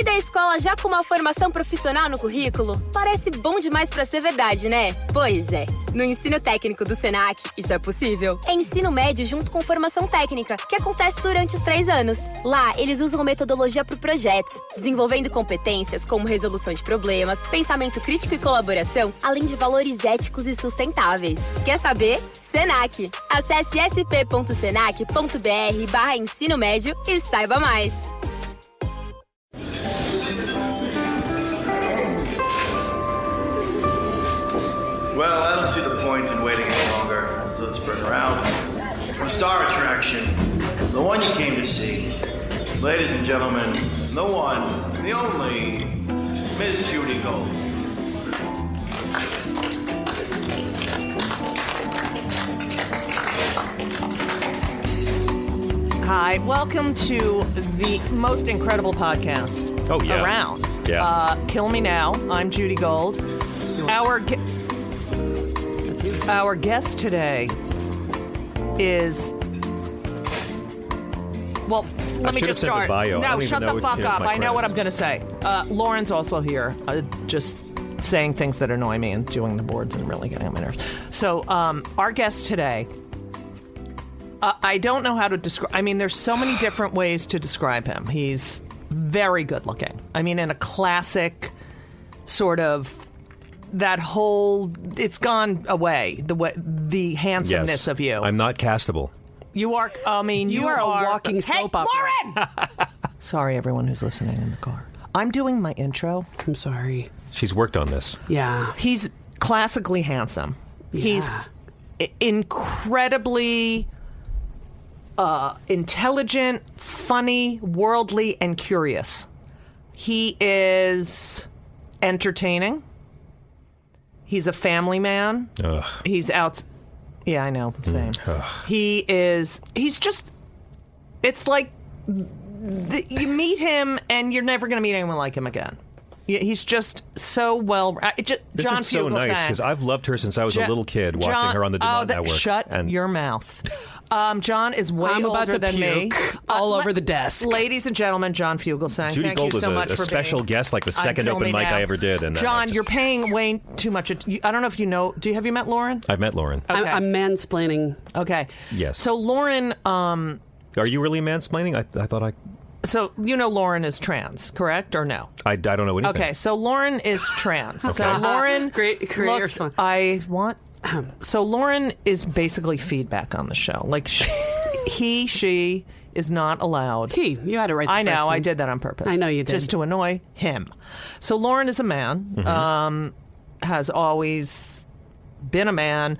Sair da escola já com uma formação profissional no currículo? Parece bom demais pra ser verdade, né? Pois é. No ensino técnico do Senac, isso é possível. É ensino médio junto com formação técnica, que acontece durante os 3 anos. Lá, eles usam metodologia para projetos, desenvolvendo competências como resolução de problemas, pensamento crítico e colaboração, além de valores éticos e sustentáveis. Quer saber? Senac. Acesse sp.senac.br/ensino médio e saiba mais. Well, I don't see the point in waiting any longer, so let's bring her out. The star attraction, the one you came to see. Ladies and gentlemen, the one, the only, Miss Judy Gold. Hi, welcome to the most incredible podcast around. Yeah. Kill Me Now. I'm Judy Gold. Our guest today is... Well, let me just start. No, shut the fuck up. I know what I'm going to say. Lauren's also here, just saying things that annoy me and doing the boards and really getting on my nerves. So, our guest today... I don't know how to describe... I mean, there's so many different ways to describe him. He's very good looking. I mean, in a classic sort of... That whole... It's gone away, the handsomeness of you. I'm not castable. You are... I mean, you are a walking soap opera. Lauren! Sorry, everyone who's listening in the car. I'm doing my intro. I'm sorry. She's worked on this. Yeah. He's classically handsome. Yeah. He's incredibly... intelligent, funny, worldly, and curious. He is entertaining. He's a family man. Ugh. He's out... Yeah, I know. Same. He's just... It's like... you meet him, and you're never going to meet anyone like him again. He's just so well... This John is so Fugelsang. nice, because I've loved her since I was a little kid, watching her on the Dumont Network. Shut your mouth. John is way I'm about older to than me. all over the desk. Ladies and gentlemen, John Fugelsang. Judy Thank Gold you so much was a for special being guest, like the second Kill open Me mic Now. I ever did. And John, you're paying way too much. I don't know if you know. Have you met Lauren? I've met Lauren. Okay. I'm mansplaining. Okay. Yes. So Lauren... Are you really mansplaining? I thought I... So you know Lauren is trans, correct, or no? I don't know anything. Okay, so Lauren is trans. So Lauren... Great career response. So Lauren is basically feedback on the show. Like, she is not allowed. You had to write the I know, first I one. did that on purpose. I know you did. Just to annoy him. So Lauren is a man, has always been a man,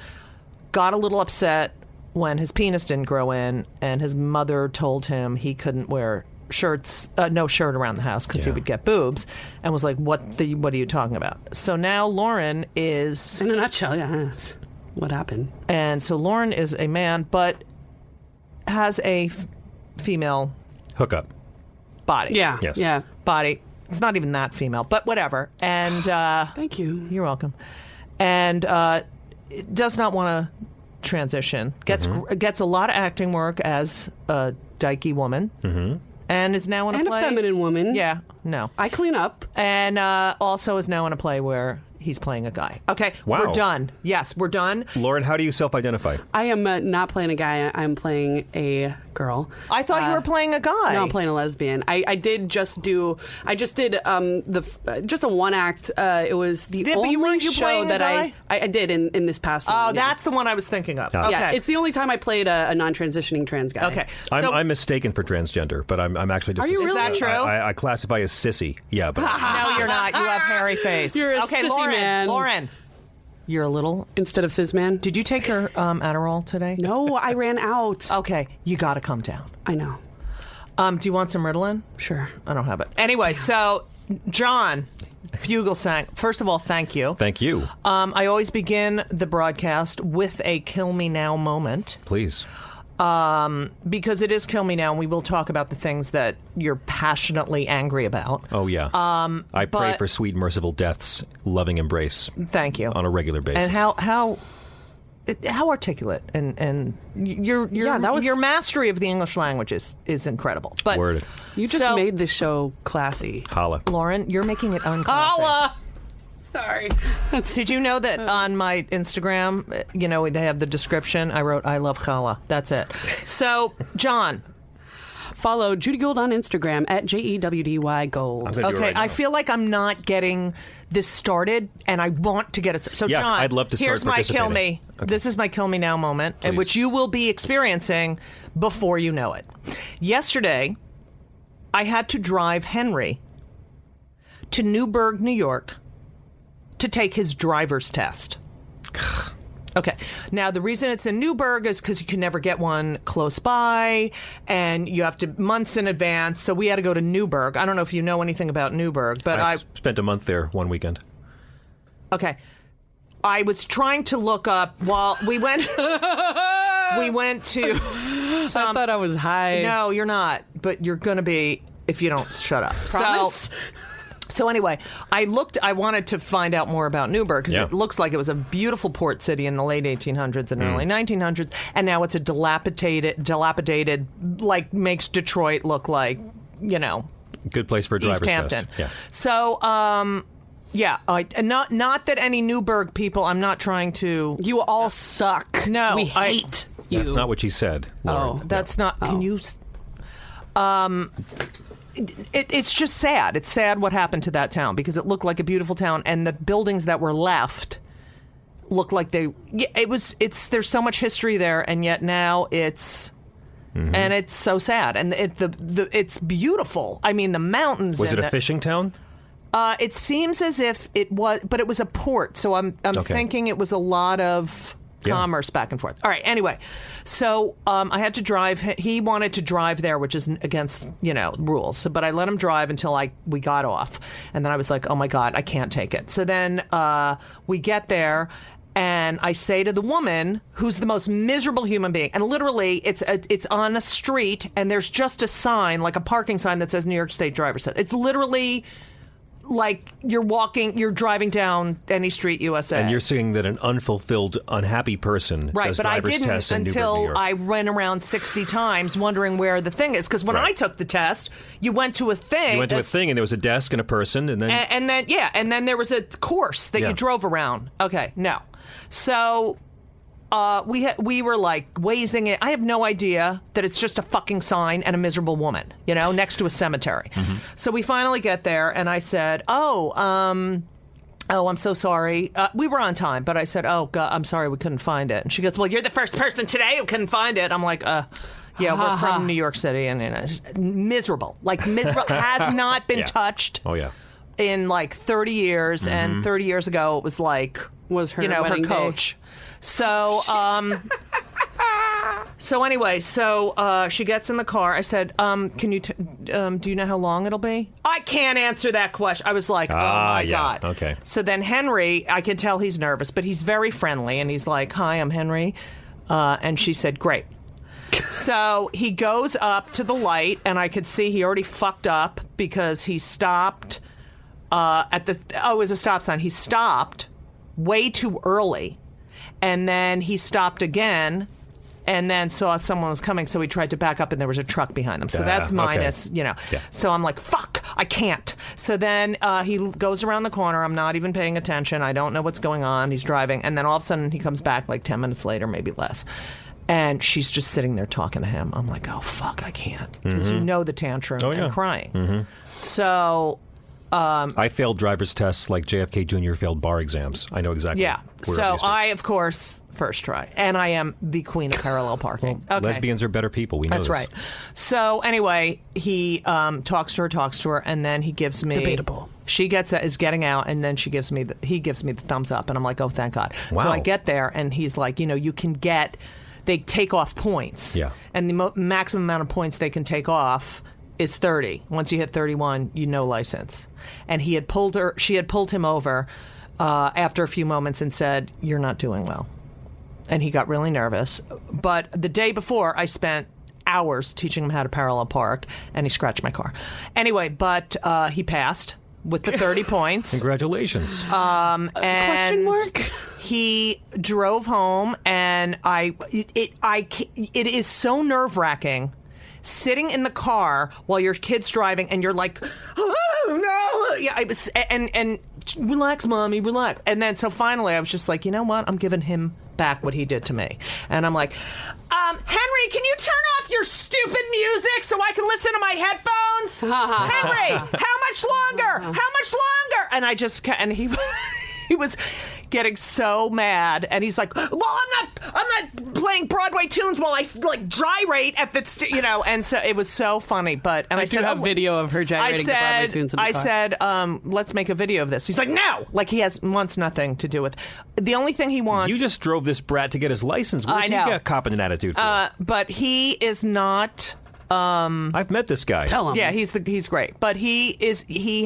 got a little upset when his penis didn't grow in, and his mother told him he couldn't wear no shirt around the house because he would get boobs, and was like, what are you talking about? So now Lauren is... In a nutshell, yeah. That's what happened. And so Lauren is a man, but has a female... Hookup. Body. Yeah. Yes. Yeah. Body. It's not even that female, but whatever. And Thank you. You're welcome. And does not want to transition. Gets a lot of acting work as a dykey woman. Mm-hmm. And is now in a play. And a feminine woman. Yeah. No. I clean up. And also is now in a play where he's playing a guy. Okay. Wow. We're done. Yes, we're done. Lauren, how do you self-identify? I am not playing a guy. I'm playing a girl. I thought you were playing a guy. No, I'm playing a lesbian. I just did just a one act. It was the only show that I did in this past one. Oh, that's the one I was thinking of. Oh. Okay. Yeah, it's the only time I played a non-transitioning trans guy. Okay. So, I'm mistaken for transgender, but I'm actually just... Are you really? Is that true? I classify as sissy. Yeah, but... No, you're not. You have hairy face. You're a okay, sissy man. Lauren, you're a little... Instead of cis man. Did you take your Adderall today? No, I ran out. Okay, you got to come down. I know. Do you want some Ritalin? Sure. I don't have it. Anyway, so John Fugelsang, first of all, thank you. Thank you. I always begin the broadcast with a Kill Me Now moment. Please. Because it is Kill Me Now, and we will talk about the things that you're passionately angry about. Oh, yeah. I pray for sweet, merciful death's loving embrace. Thank you. On a regular basis. And how how articulate and your mastery of the English language is incredible. But Worded. You just made this show classy. Holla. Lauren, you're making it unclassy. Holla! Sorry. Did you know that on my Instagram, they have the description? I wrote, I love challah. That's it. So, John. Follow Judy Gold on Instagram at JEWDY Gold. Okay, I feel like I'm not getting this started, and I want to get it. So, John, I'd love to start here's my kill me. Okay. This is my kill me now moment, which you will be experiencing before you know it. Yesterday, I had to drive Henry to Newburgh, New York, to take his driver's test. Okay. Now, the reason it's in Newburgh is because you can never get one close by, and you have to months in advance. So we had to go to Newburgh. I don't know if you know anything about Newburgh, but I spent a month there one weekend. Okay. I was trying to look up while we went. We went to. I thought I was high. No, you're not. But you're going to be if you don't shut up. Promise? So anyway, I wanted to find out more about Newburgh because it looks like it was a beautiful port city in the late 1800s and early 1900s, and now it's a dilapidated, like makes Detroit look like, good place for a driver's East Hampton. test. Yeah. So, not that any Newburgh people. I'm not trying to. You all suck. No, we hate you. That's not what she said, Lauren. Oh, that's not. Can you? It's just sad. It's sad what happened to that town because it looked like a beautiful town, and the buildings that were left looked like they. There's so much history there, and yet now it's. Mm-hmm. And it's so sad, and it's beautiful. I mean, the mountains. Was it a fishing town? It seems as if it was, but it was a port, so I'm thinking it was a lot of commerce back and forth. All right. Anyway, so I had to drive. He wanted to drive there, which is against rules. So, but I let him drive until we got off, and then I was like, oh my God, I can't take it. So then we get there. And I say to the woman, who's the most miserable human being, and literally it's on a street, and there's just a sign, like a parking sign that says New York State driver's test. It's literally like you're driving down any street, USA. And you're saying that an unfulfilled, unhappy person does but driver's I didn't tests in until Newburgh, New York. I ran around 60 times wondering where the thing is. Because when I took the test, you went to a thing. You went to a thing, and there was a desk and a person, and then... And then there was a course that you drove around. Okay, no. So we were like wazing it. I have no idea that it's just a fucking sign and a miserable woman, next to a cemetery. Mm-hmm. So we finally get there, and I said, I'm so sorry. We were on time, but I said, oh, God, I'm sorry we couldn't find it. And she goes, well, you're the first person today who couldn't find it. I'm like, yeah, we're from New York City, and miserable. Like, miserable. Has not been touched in like 30 years, and 30 years ago it was like... Was her wedding her coach. Day. So, anyway, she gets in the car. I said, can you, do you know how long it'll be? I can't answer that question. I was like, oh my God. Okay. So then Henry, I can tell he's nervous, but he's very friendly. And he's like, hi, I'm Henry. And she said, great. So he goes up to the light, and I could see he already fucked up because he stopped it was a stop sign. He stopped way too early, and then he stopped again, and then saw someone was coming, so he tried to back up, and there was a truck behind him. So that's minus, So I'm like, fuck, I can't. So then he goes around the corner. I'm not even paying attention. I don't know what's going on. He's driving, and then all of a sudden he comes back like 10 minutes later, maybe less. And she's just sitting there talking to him. I'm like, oh, fuck, I can't. Because the tantrum and crying. Mm-hmm. So... I failed driver's tests like JFK Jr. failed bar exams. I know exactly. Yeah. So I, of course, first try. And I am the queen of parallel parking. Well, lesbians are better people. We know That's right. So anyway, he talks to her, and then he gives me... Debatable. She is getting out, and then he gives me the thumbs up. And I'm like, oh, thank God. Wow. So I get there, and he's like, you can get... They take off points. Yeah. And the maximum amount of points they can take off is 30. Once you hit 31, no license. And she had pulled him over after a few moments and said, you're not doing well. And he got really nervous. But the day before, I spent hours teaching him how to parallel park, and he scratched my car. Anyway, but he passed with the 30 points. Congratulations. And question mark? He drove home, and it is so nerve-wracking sitting in the car while your kid's driving, and you're like, oh, no. Yeah, and relax, mommy, relax. And then so finally I was just like, you know what? I'm giving him back what he did to me. And I'm like, Henry, can you turn off your stupid music so I can listen to my headphones? Henry, how much longer? How much longer? And I just, and he was getting so mad, and he's like, well, I'm not playing Broadway tunes while I like gyrate at the, and so it was so funny. But I do have video of her gyrating to Broadway tunes in the car. I said, let's make a video of this. He's like, no, like he wants nothing to do with. The only thing he wants. You just drove this brat to get his license. Where's he got copping an attitude for? But he is not. I've met this guy. Tell him. Yeah, he's great. But he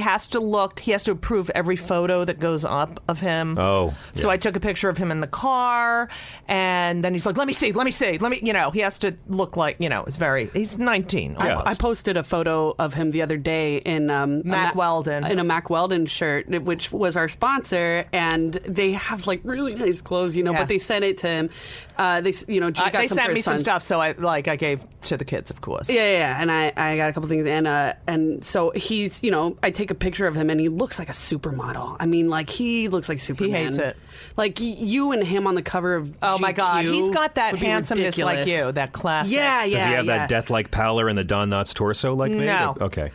has to approve every photo that goes up of him. Oh. Yeah. So I took a picture of him in the car, and then he's like, let me see. He has to look like, he's 19. Yeah. I posted a photo of him the other day in Mack Weldon. In a Mack Weldon shirt, which was our sponsor, and they have like really nice clothes, but they sent it to him. They sent me some stuff, so I gave to the kids, of course. Yeah, and I got a couple things, and so he's, I take a picture of him, and he looks like a supermodel. I mean, like, he looks like Superman. He hates it. Like, you and him on the cover of Oh, GQ my God. He's got that handsomeness ridiculous. like you, that classic. Yeah. Does he have that death-like pallor and the Don Knotts torso like me? No. Okay.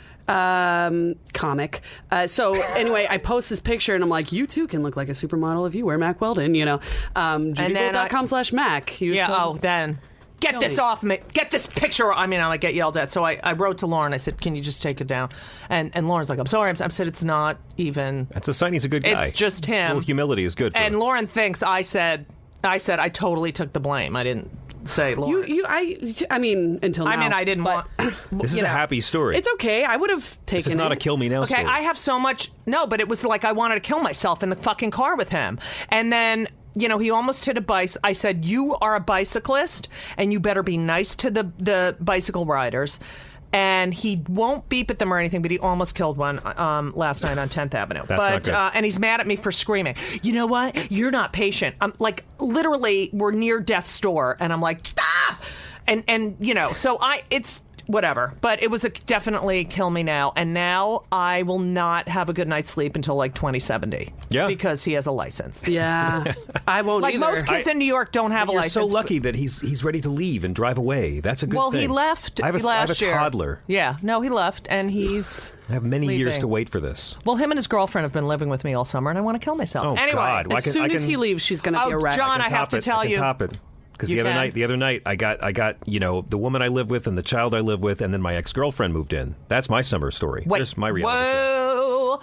Comic. So anyway, I post this picture, and I'm like, you too can look like a supermodel if you wear Mack Weldon, judygold.com/Mac. Then get this off me. Get this picture. I mean, I get yelled at. So I wrote to Lauren. I said, can you just take it down? And Lauren's like, I'm sorry. I said, it's not even. That's a sign he's a good guy. It's just him. A little humility is good for him. Lauren thinks I said I totally took the blame. I didn't say Lauren. I mean, until now. I mean, I didn't want. This is a happy story. It's okay. I would have taken it. This is not a kill me now story. Okay, I have so much. No, but it was like I wanted to kill myself in the fucking car with him. And then, he almost hit a bike. I said, you are a bicyclist, and you better be nice to the bicycle riders. And he won't beep at them or anything, but he almost killed one last night on 10th Avenue. That's not good. And he's mad at me for screaming. You know what? You're not patient. I'm like, literally, we're near death's door, and I'm like, stop! And so it's whatever. But it was definitely kill me now. And now I will not have a good night's sleep until like 2070. Yeah. Because he has a license. Yeah. I won't like either. most kids in New York don't have a license. You're so lucky that he's ready to leave and drive away. That's a good thing. Well, he left I have a toddler. Yeah. No, he left, and he's I have many leaving. years to wait for this. Well, him and his girlfriend have been living with me all summer, and I want to kill myself. Oh, anyway, God. As soon as he leaves, she's going to be a wreck. John, I have to tell you. Top it. Because the other night, I got the woman I live with and the child I live with, and then my ex-girlfriend moved in. That's my summer story. Wait, There's my reality. Whoa!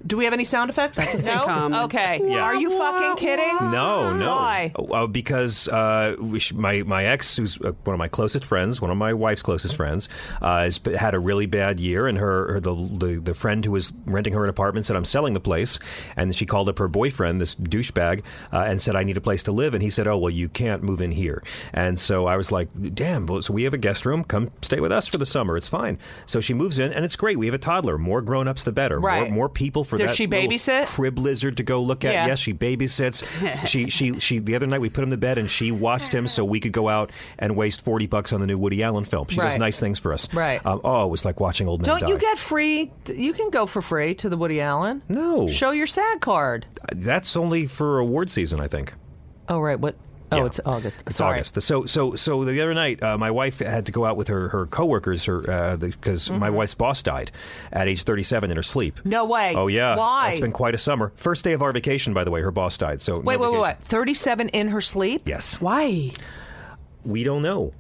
Do we have any sound effects? That's a sitcom. No? Okay. Yeah. Are you fucking kidding? No. Why? Because my ex, who's one of my closest friends, one of my wife's closest friends, has had a really bad year, and the friend who was renting her an apartment said, I'm selling the place, and she called up her boyfriend, this douchebag, and said, I need a place to live, and he said, oh, well, you can't move in here. And so I was like, damn, so we have a guest room, come stay with us for the summer, it's fine. So she moves in, and it's great, we have a toddler, more grown-ups the better, right. more people for Does that she babysit? crib lizard to go look at. Yeah. Yes, she babysits. she the other night we put him to bed and she watched him so we could go out and waste $40 on the new Woody Allen film. She does nice things for us. Right. It was like watching old men die. Don't you get free? You can go for free to the Woody Allen. No. Show your SAG card. That's only for award season, I think. Oh, right. What? Oh, Yeah. it's August. It's Sorry. August. So the other night, my wife had to go out with her coworkers because my wife's boss died at age 37 in her sleep. No way. Oh, yeah. Why? It's been quite a summer. First day of our vacation, by the way, her boss died. So Wait. 37 in her sleep? Yes. Why? We don't know.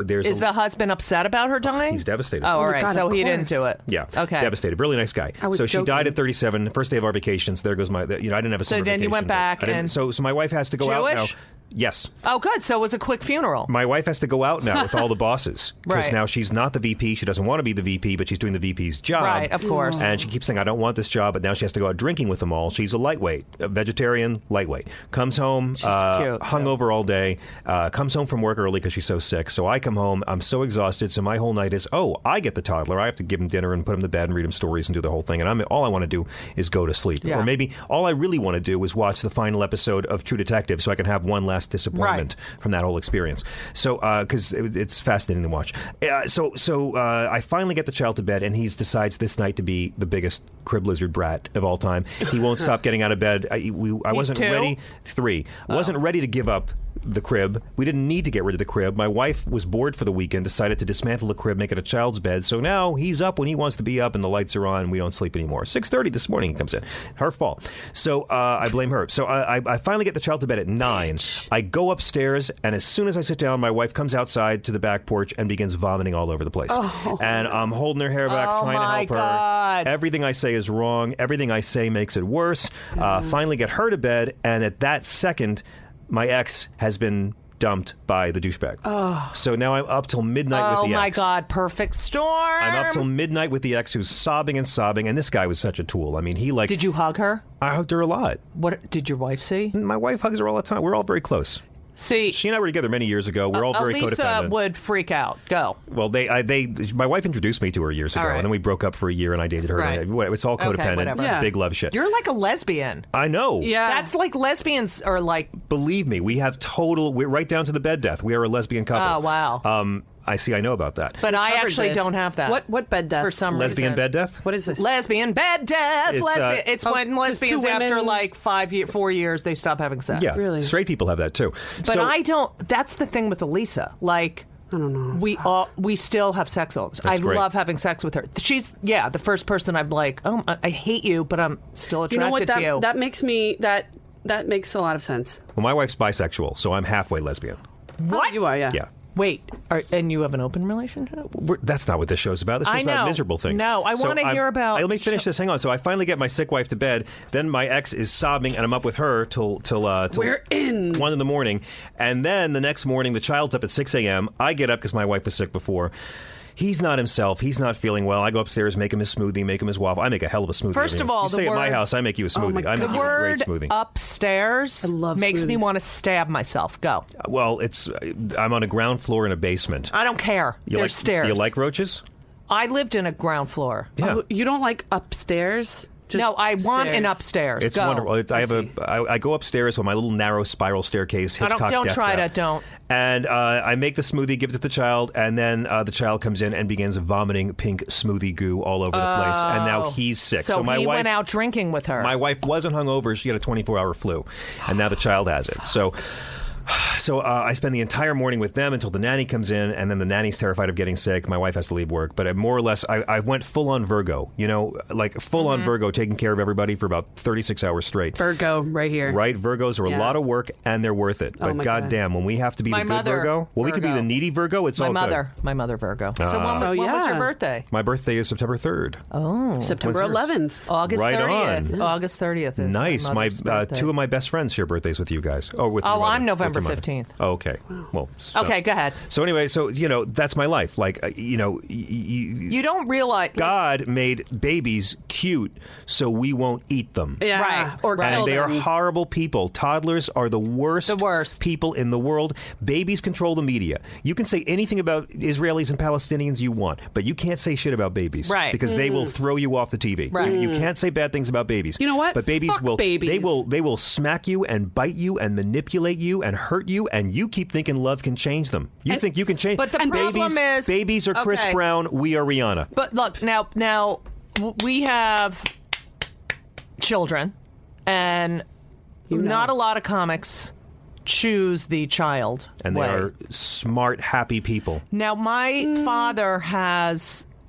Is the husband upset about her dying? He's devastated. Oh, all my right. God, so of he course. didn't do it. Yeah. Okay. Devastated. Really nice guy. I was so she joking. died at 37. First day of our vacations. There goes my. I didn't have a summer then you vacation, went but back I didn't- and- so my wife has to go out now. Jewish? Yes. Oh, good. So it was a quick funeral. My wife has to go out now with all the bosses because now she's not the VP. She doesn't want to be the VP, but she's doing the VP's job. Right, of course. And she keeps saying, I don't want this job, but now she has to go out drinking with them all. She's a lightweight, a vegetarian lightweight. Comes home, She's cute, hungover all day, comes home from work early because she's so sick. So I come home, I'm so exhausted, so my whole night is, I get the toddler. I have to give him dinner and put him to bed and read him stories and do the whole thing. And all I want to do is go to sleep. Yeah. Or maybe all I really want to do is watch the final episode of True Detective so I can have one last disappointment from that whole experience. So, because it's fascinating to watch. So I finally get the child to bed, and he decides this night to be the biggest crib lizard brat of all time. He won't stop getting out of bed. I wasn't ready. 3. I wasn't ready to give up the crib. We didn't need to get rid of the crib. My wife was bored for the weekend, decided to dismantle the crib, make it a child's bed. So now he's up when he wants to be up, and the lights are on, and we don't sleep anymore. 6:30 this morning he comes in. Her fault. So I blame her. So I finally get the child to bed at 9. I go upstairs, and as soon as I sit down, my wife comes outside to the back porch and begins vomiting all over the place. And I'm holding her hair back, trying to help her. Everything I say is wrong. Everything I say makes it worse. Finally get her to bed, and at that second, my ex has been dumped by the douchebag. So now I'm up till midnight with the ex. Oh my God, perfect storm. I'm up till midnight with the ex who's sobbing, and this guy was such a tool. I mean, Did you hug her? I hugged her a lot. What did your wife see? My wife hugs her all the time. We're all very close. See, she and I were together many years ago. We're all very codependent. Elisa would freak out. Go. Well, my wife introduced me to her years ago, and then we broke up for a year, and I dated her. Right. It's all codependent, big love shit. You're like a lesbian. I know. Yeah, that's like lesbians are like. Believe me, we're right down to the bed death. We are a lesbian couple. Oh wow. I know about that. But I actually don't have that. What bed death? For some lesbian reason. bed death? What is this? Lesbian bed death. It's when lesbians after like 4 years they stop having sex. Yeah, really. Straight people have that too. But I don't. That's the thing with Elisa. Like, I don't know. We still have sex all the time. I love having sex with her. She's the first person I'm like, I hate you, but I'm still attracted to you. That makes me that makes a lot of sense. Well, my wife's bisexual, so I'm halfway lesbian. What? Oh, you are, yeah. Yeah. Wait, and you have an open relationship? That's not what this show's about. This is about miserable things. No, I want to hear about... Let me finish this. Hang on. So I finally get my sick wife to bed. Then my ex is sobbing, and I'm up with her till We're in 1 in the morning. And then the next morning, the child's up at 6 a.m. I get up because my wife was sick before. He's not himself. He's not feeling well. I go upstairs, make him his smoothie, make him his waffle. I make a hell of a smoothie. First of all, you stay at my house, I make you a smoothie. I make you a great smoothie. Upstairs makes me want to stab myself. Go. Well, I'm on a ground floor in a basement. I don't care. There's stairs. Do you like roaches? I lived in a ground floor. Yeah. Oh, you don't like upstairs? No, I want an upstairs. It's wonderful. I go upstairs with my little narrow spiral staircase. Hitchcock Don't death try trap. to. Don't. And I make the smoothie, give it to the child, and then the child comes in and begins vomiting pink smoothie goo all over the place. And now he's sick. So my he wife went out drinking with her. My wife wasn't hungover. She had a 24-hour flu, and now the child has it. So I spend the entire morning with them until the nanny comes in, and then the nanny's terrified of getting sick. My wife has to leave work. But more or less, I went full-on Virgo, like full-on Virgo, taking care of everybody for about 36 hours straight. Virgo, right here. Right? Virgos are a lot of work, and they're worth it. But goddamn, when we have to be the good Virgo, we could be the needy Virgo, it's all good. My mother Virgo. So when was your birthday? My birthday is September 3rd. Oh. September 11th. August 30th. On. August 30th is nice. my two of my best friends share birthdays with you guys. I'm November 15th. Oh, okay. Well. Okay, go ahead. So anyway, that's my life. Like, you don't realize God made babies cute, so we won't eat them. Yeah, right. Or kill and they them. are horrible people. Toddlers are the worst people in the world. Babies control the media. You can say anything about Israelis and Palestinians you want, but you can't say shit about babies, right? Because they will throw you off the TV. Right. You can't say bad things about babies. You know what? But babies Fuck will. Babies. They will smack you and bite you and manipulate you and hurt you, and you keep thinking love can change them. You think you can change. But the problem is, babies are Chris Brown. We are Rihanna. But look, now we have children, and not a lot of comics choose the child and way. They are smart, happy people. Now, my father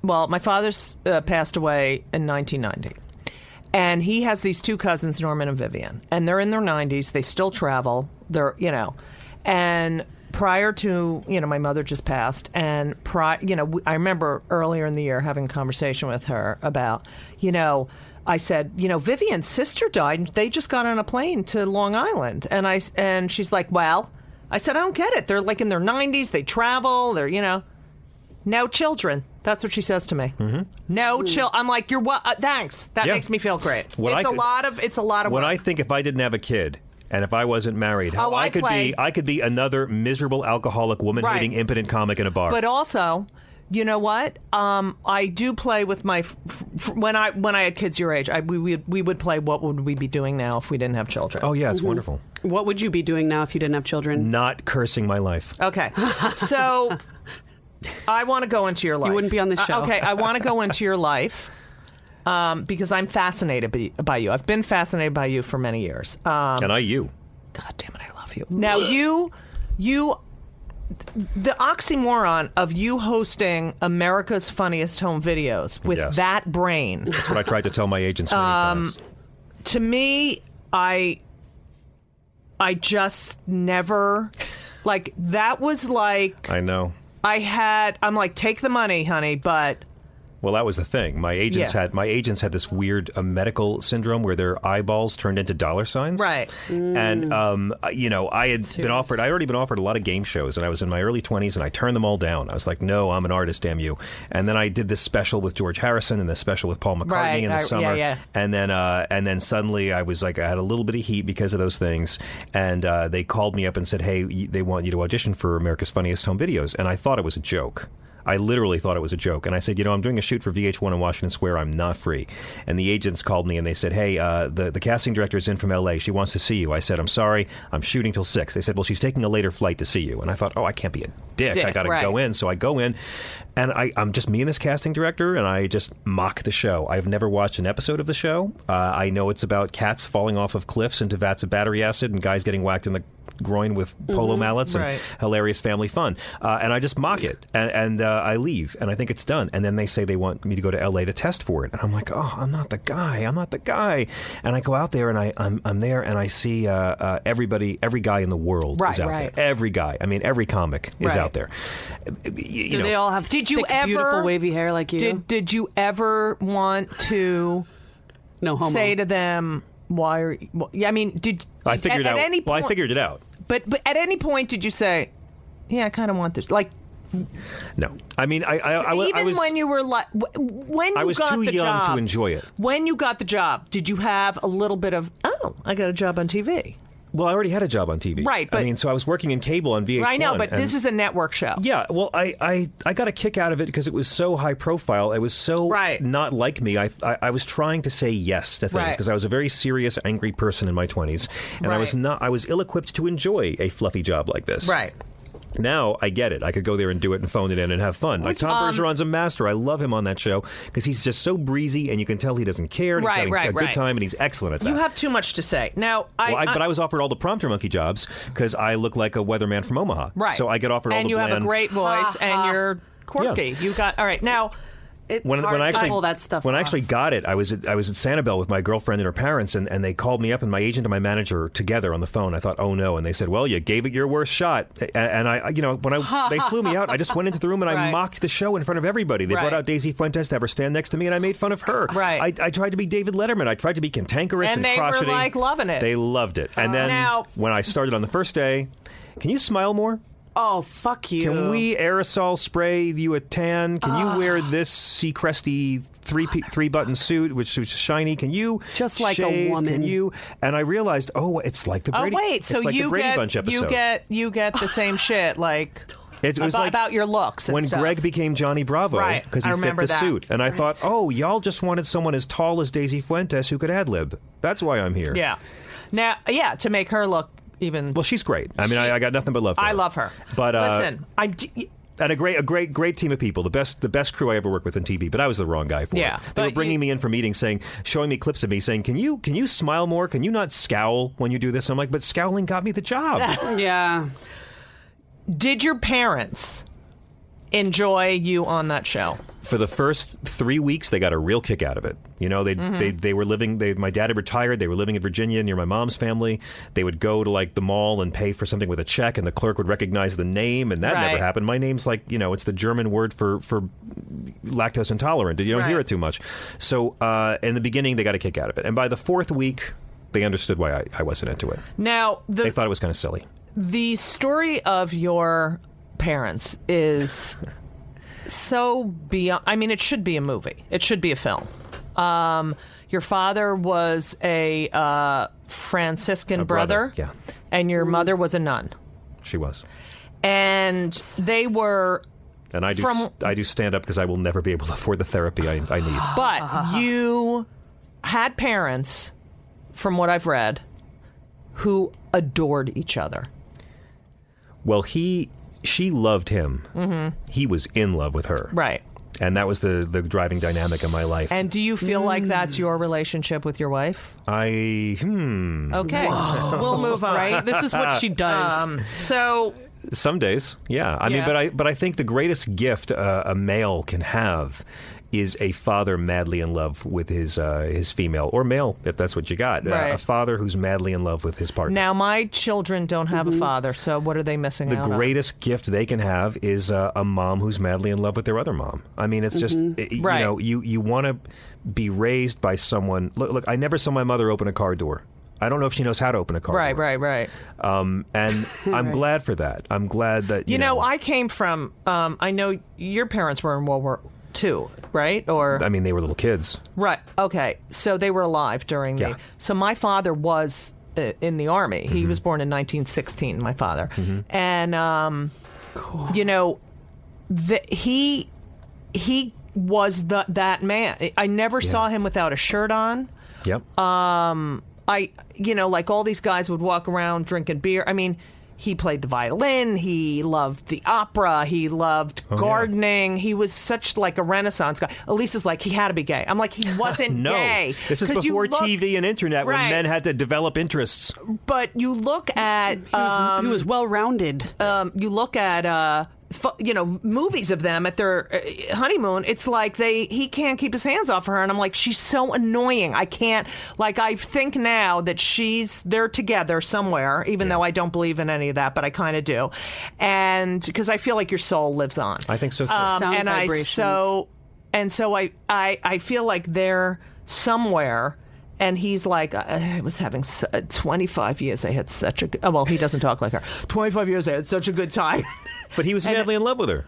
my father's passed away in 1990. And he has these two cousins, Norman and Vivian. And they're in their 90s. They still travel. And prior to, my mother just passed, and I remember earlier in the year having a conversation with her about, I said, Vivian's sister died. They just got on a plane to Long Island. And she's like, well, I said, I don't get it. They're like in their 90s. They travel. They're, no children. That's what she says to me. Mm-hmm. No children. I'm like, you're what? Thanks. That makes me feel great. It's a lot of work. When I think if I didn't have a kid, and if I wasn't married, how I could be another miserable alcoholic woman hating impotent comic in a bar. But also, you know what? I do play with my when I had kids your age. We would play. What would we be doing now if we didn't have children? Oh yeah, it's wonderful. What would you be doing now if you didn't have children? Not cursing my life. Okay, so I want to go into your life. You wouldn't be on this show. Okay, I want to go into your life. Because I'm fascinated by you. I've been fascinated by you for many years. And you. God damn it, I love you. Now, you, the oxymoron of you hosting America's Funniest Home Videos with that brain. That's what I tried to tell my agents many times. To me, I just never, that was like... I know. I'm like, take the money, honey, but... Well, that was the thing. My agents had this weird medical syndrome where their eyeballs turned into dollar signs. Right. And I had been offered. I'd already been offered a lot of game shows, and I was in my early 20s, and I turned them all down. I was like, no, I'm an artist, damn you. And then I did this special with George Harrison and this special with Paul McCartney in the summer. Yeah. And then suddenly I was like, I had a little bit of heat because of those things, and they called me up and said, hey, they want you to audition for America's Funniest Home Videos, and I thought it was a joke. I literally thought it was a joke. And I said, I'm doing a shoot for VH1 in Washington Square. I'm not free. And the agents called me and they said, hey, the casting director is in from L.A. She wants to see you. I said, I'm sorry. I'm shooting till 6. They said, well, she's taking a later flight to see you. And I thought, I can't be a dick. I got to go in. So I go in and I'm just me and this casting director and I just mock the show. I've never watched an episode of the show. I know it's about cats falling off of cliffs into vats of battery acid and guys getting whacked in the groin with polo mallets and hilarious family fun. And I just mock it. And I leave. And I think it's done. And then they say they want me to go to L.A. to test for it. And I'm like, I'm not the guy. And I go out there and I'm there and I see everybody, every guy in the world is out there. Every guy. I mean, every comic is out there. Do they all have beautiful wavy hair like you? Did you ever want to say to them, why are you... I mean, I figured it out. I figured it out. But at any point did you say, yeah, I kind of want this? Like... No. I mean, I was... when you were like... When you got the job... I was too young to enjoy it. When you got the job, did you have a little bit of, I got a job on TV? Well, I already had a job on TV. Right, but... so I was working in cable on VH1. I know, but this is a network show. Yeah, well, I got a kick out of it because it was so high profile. It was so not like me. I was trying to say yes to things because I was a very serious, angry person in my 20s. And I was ill-equipped to enjoy a fluffy job like this. Right. Now I get it. I could go there and do it and phone it in and have fun. Like Tom Bergeron's a master. I love him on that show because he's just so breezy and you can tell he doesn't care. And he's having a good time and he's excellent at that. You have too much to say. Now, but I was offered all the prompter monkey jobs because I look like a weatherman from Omaha. Right. So I get offered all the bland... And you have a great voice and you're quirky. Yeah. You got... All right, now... When I actually got it, I was at Sanibel with my girlfriend and her parents, and they called me up, and my agent and my manager together on the phone. I thought, oh no, and they said, well, you gave it your worst shot. And they flew me out, I just went into the room and I mocked the show in front of everybody. They brought out Daisy Fuentes to have her stand next to me, and I made fun of her. Right. I tried to be David Letterman. I tried to be cantankerous and crotchety. And they were like loving it. They loved it. And then when I started on the first day, can you smile more? Oh, fuck you. Can we aerosol spray you a tan? Can you wear this Seacresty three-button suit, which is shiny? Can you just like shave? A woman? Can you? And I realized, it's like the Brady. Oh wait, so like you get Bunch episode. you get the same shit like. It was about your looks and when stuff. Greg became Johnny Bravo because he fit the suit. And I thought, y'all just wanted someone as tall as Daisy Fuentes who could ad-lib. That's why I'm here. Yeah. Now, to make her look even... Well, she's great. I mean, I got nothing but love for her. I love her. But listen, and a great team of people. The best crew I ever worked with in TV. But I was the wrong guy for it. They were bringing me in for meetings, showing me clips of me, saying, "Can you smile more? Can you not scowl when you do this?" And I'm like, "But scowling got me the job." Yeah. Did your parents enjoy you on that show? For the first 3 weeks, they got a real kick out of it. You know, they were living. My dad had retired. They were living in Virginia near my mom's family. They would go to like the mall and pay for something with a check, and the clerk would recognize the name, and that never happened. My name's like, it's the German word for lactose intolerant. You don't hear it too much. So in the beginning, they got a kick out of it, and by the 4th week, they understood why I wasn't into it. Now they thought it was kind of silly. The story of your parents is so beyond. I mean, it should be a movie. It should be a film. Your father was a Franciscan brother, yeah, and your mother was a nun. She was, and they were. And I do stand up because I will never be able to afford the therapy I need. But you had parents, from what I've read, who adored each other. Well, she loved him. Mm-hmm. He was in love with her. Right. And that was the driving dynamic of my life. And do you feel like that's your relationship with your wife? Okay. We'll move on. Right? This is what she does. So some days, yeah. I mean, but I think the greatest gift a male can have is a father madly in love with his female, or male, if that's what you got. Right. A father who's madly in love with his partner. Now, my children don't have a father, so what are they missing out on? The greatest gift they can have is a mom who's madly in love with their other mom. I mean, it's just, you want to be raised by someone. Look, I never saw my mother open a car door. I don't know if she knows how to open a car door. Right. And I'm glad for that. I'm glad that, you know, I came from, I know your parents were in World War II, right? Or I mean, they were little kids. Right. Okay. So they were alive during the... So my father was in the Army. He was born in 1916, my father. Mm-hmm. And, you know, he was that man. I never saw him without a shirt on. Yep. Like all these guys would walk around drinking beer. I mean, he played the violin. He loved the opera. He loved gardening. Yeah. He was such like a Renaissance guy. Elisa's like, he had to be gay. I'm like, he wasn't gay. This is before TV and internet, when men had to develop interests. But you look at... he was well-rounded. You look at... movies of them at their honeymoon, it's like he can't keep his hands off her, and I'm like, she's so annoying. I can't, I think now that they're together somewhere, even though I don't believe in any of that, but I kind of do, and because I feel like your soul lives on. I think so too. Sound vibrations. I feel like they're somewhere. And he's like, I was having 25 years. I had such a good... Well, he doesn't talk like her. 25 years, I had such a good time. But he was madly in love with her.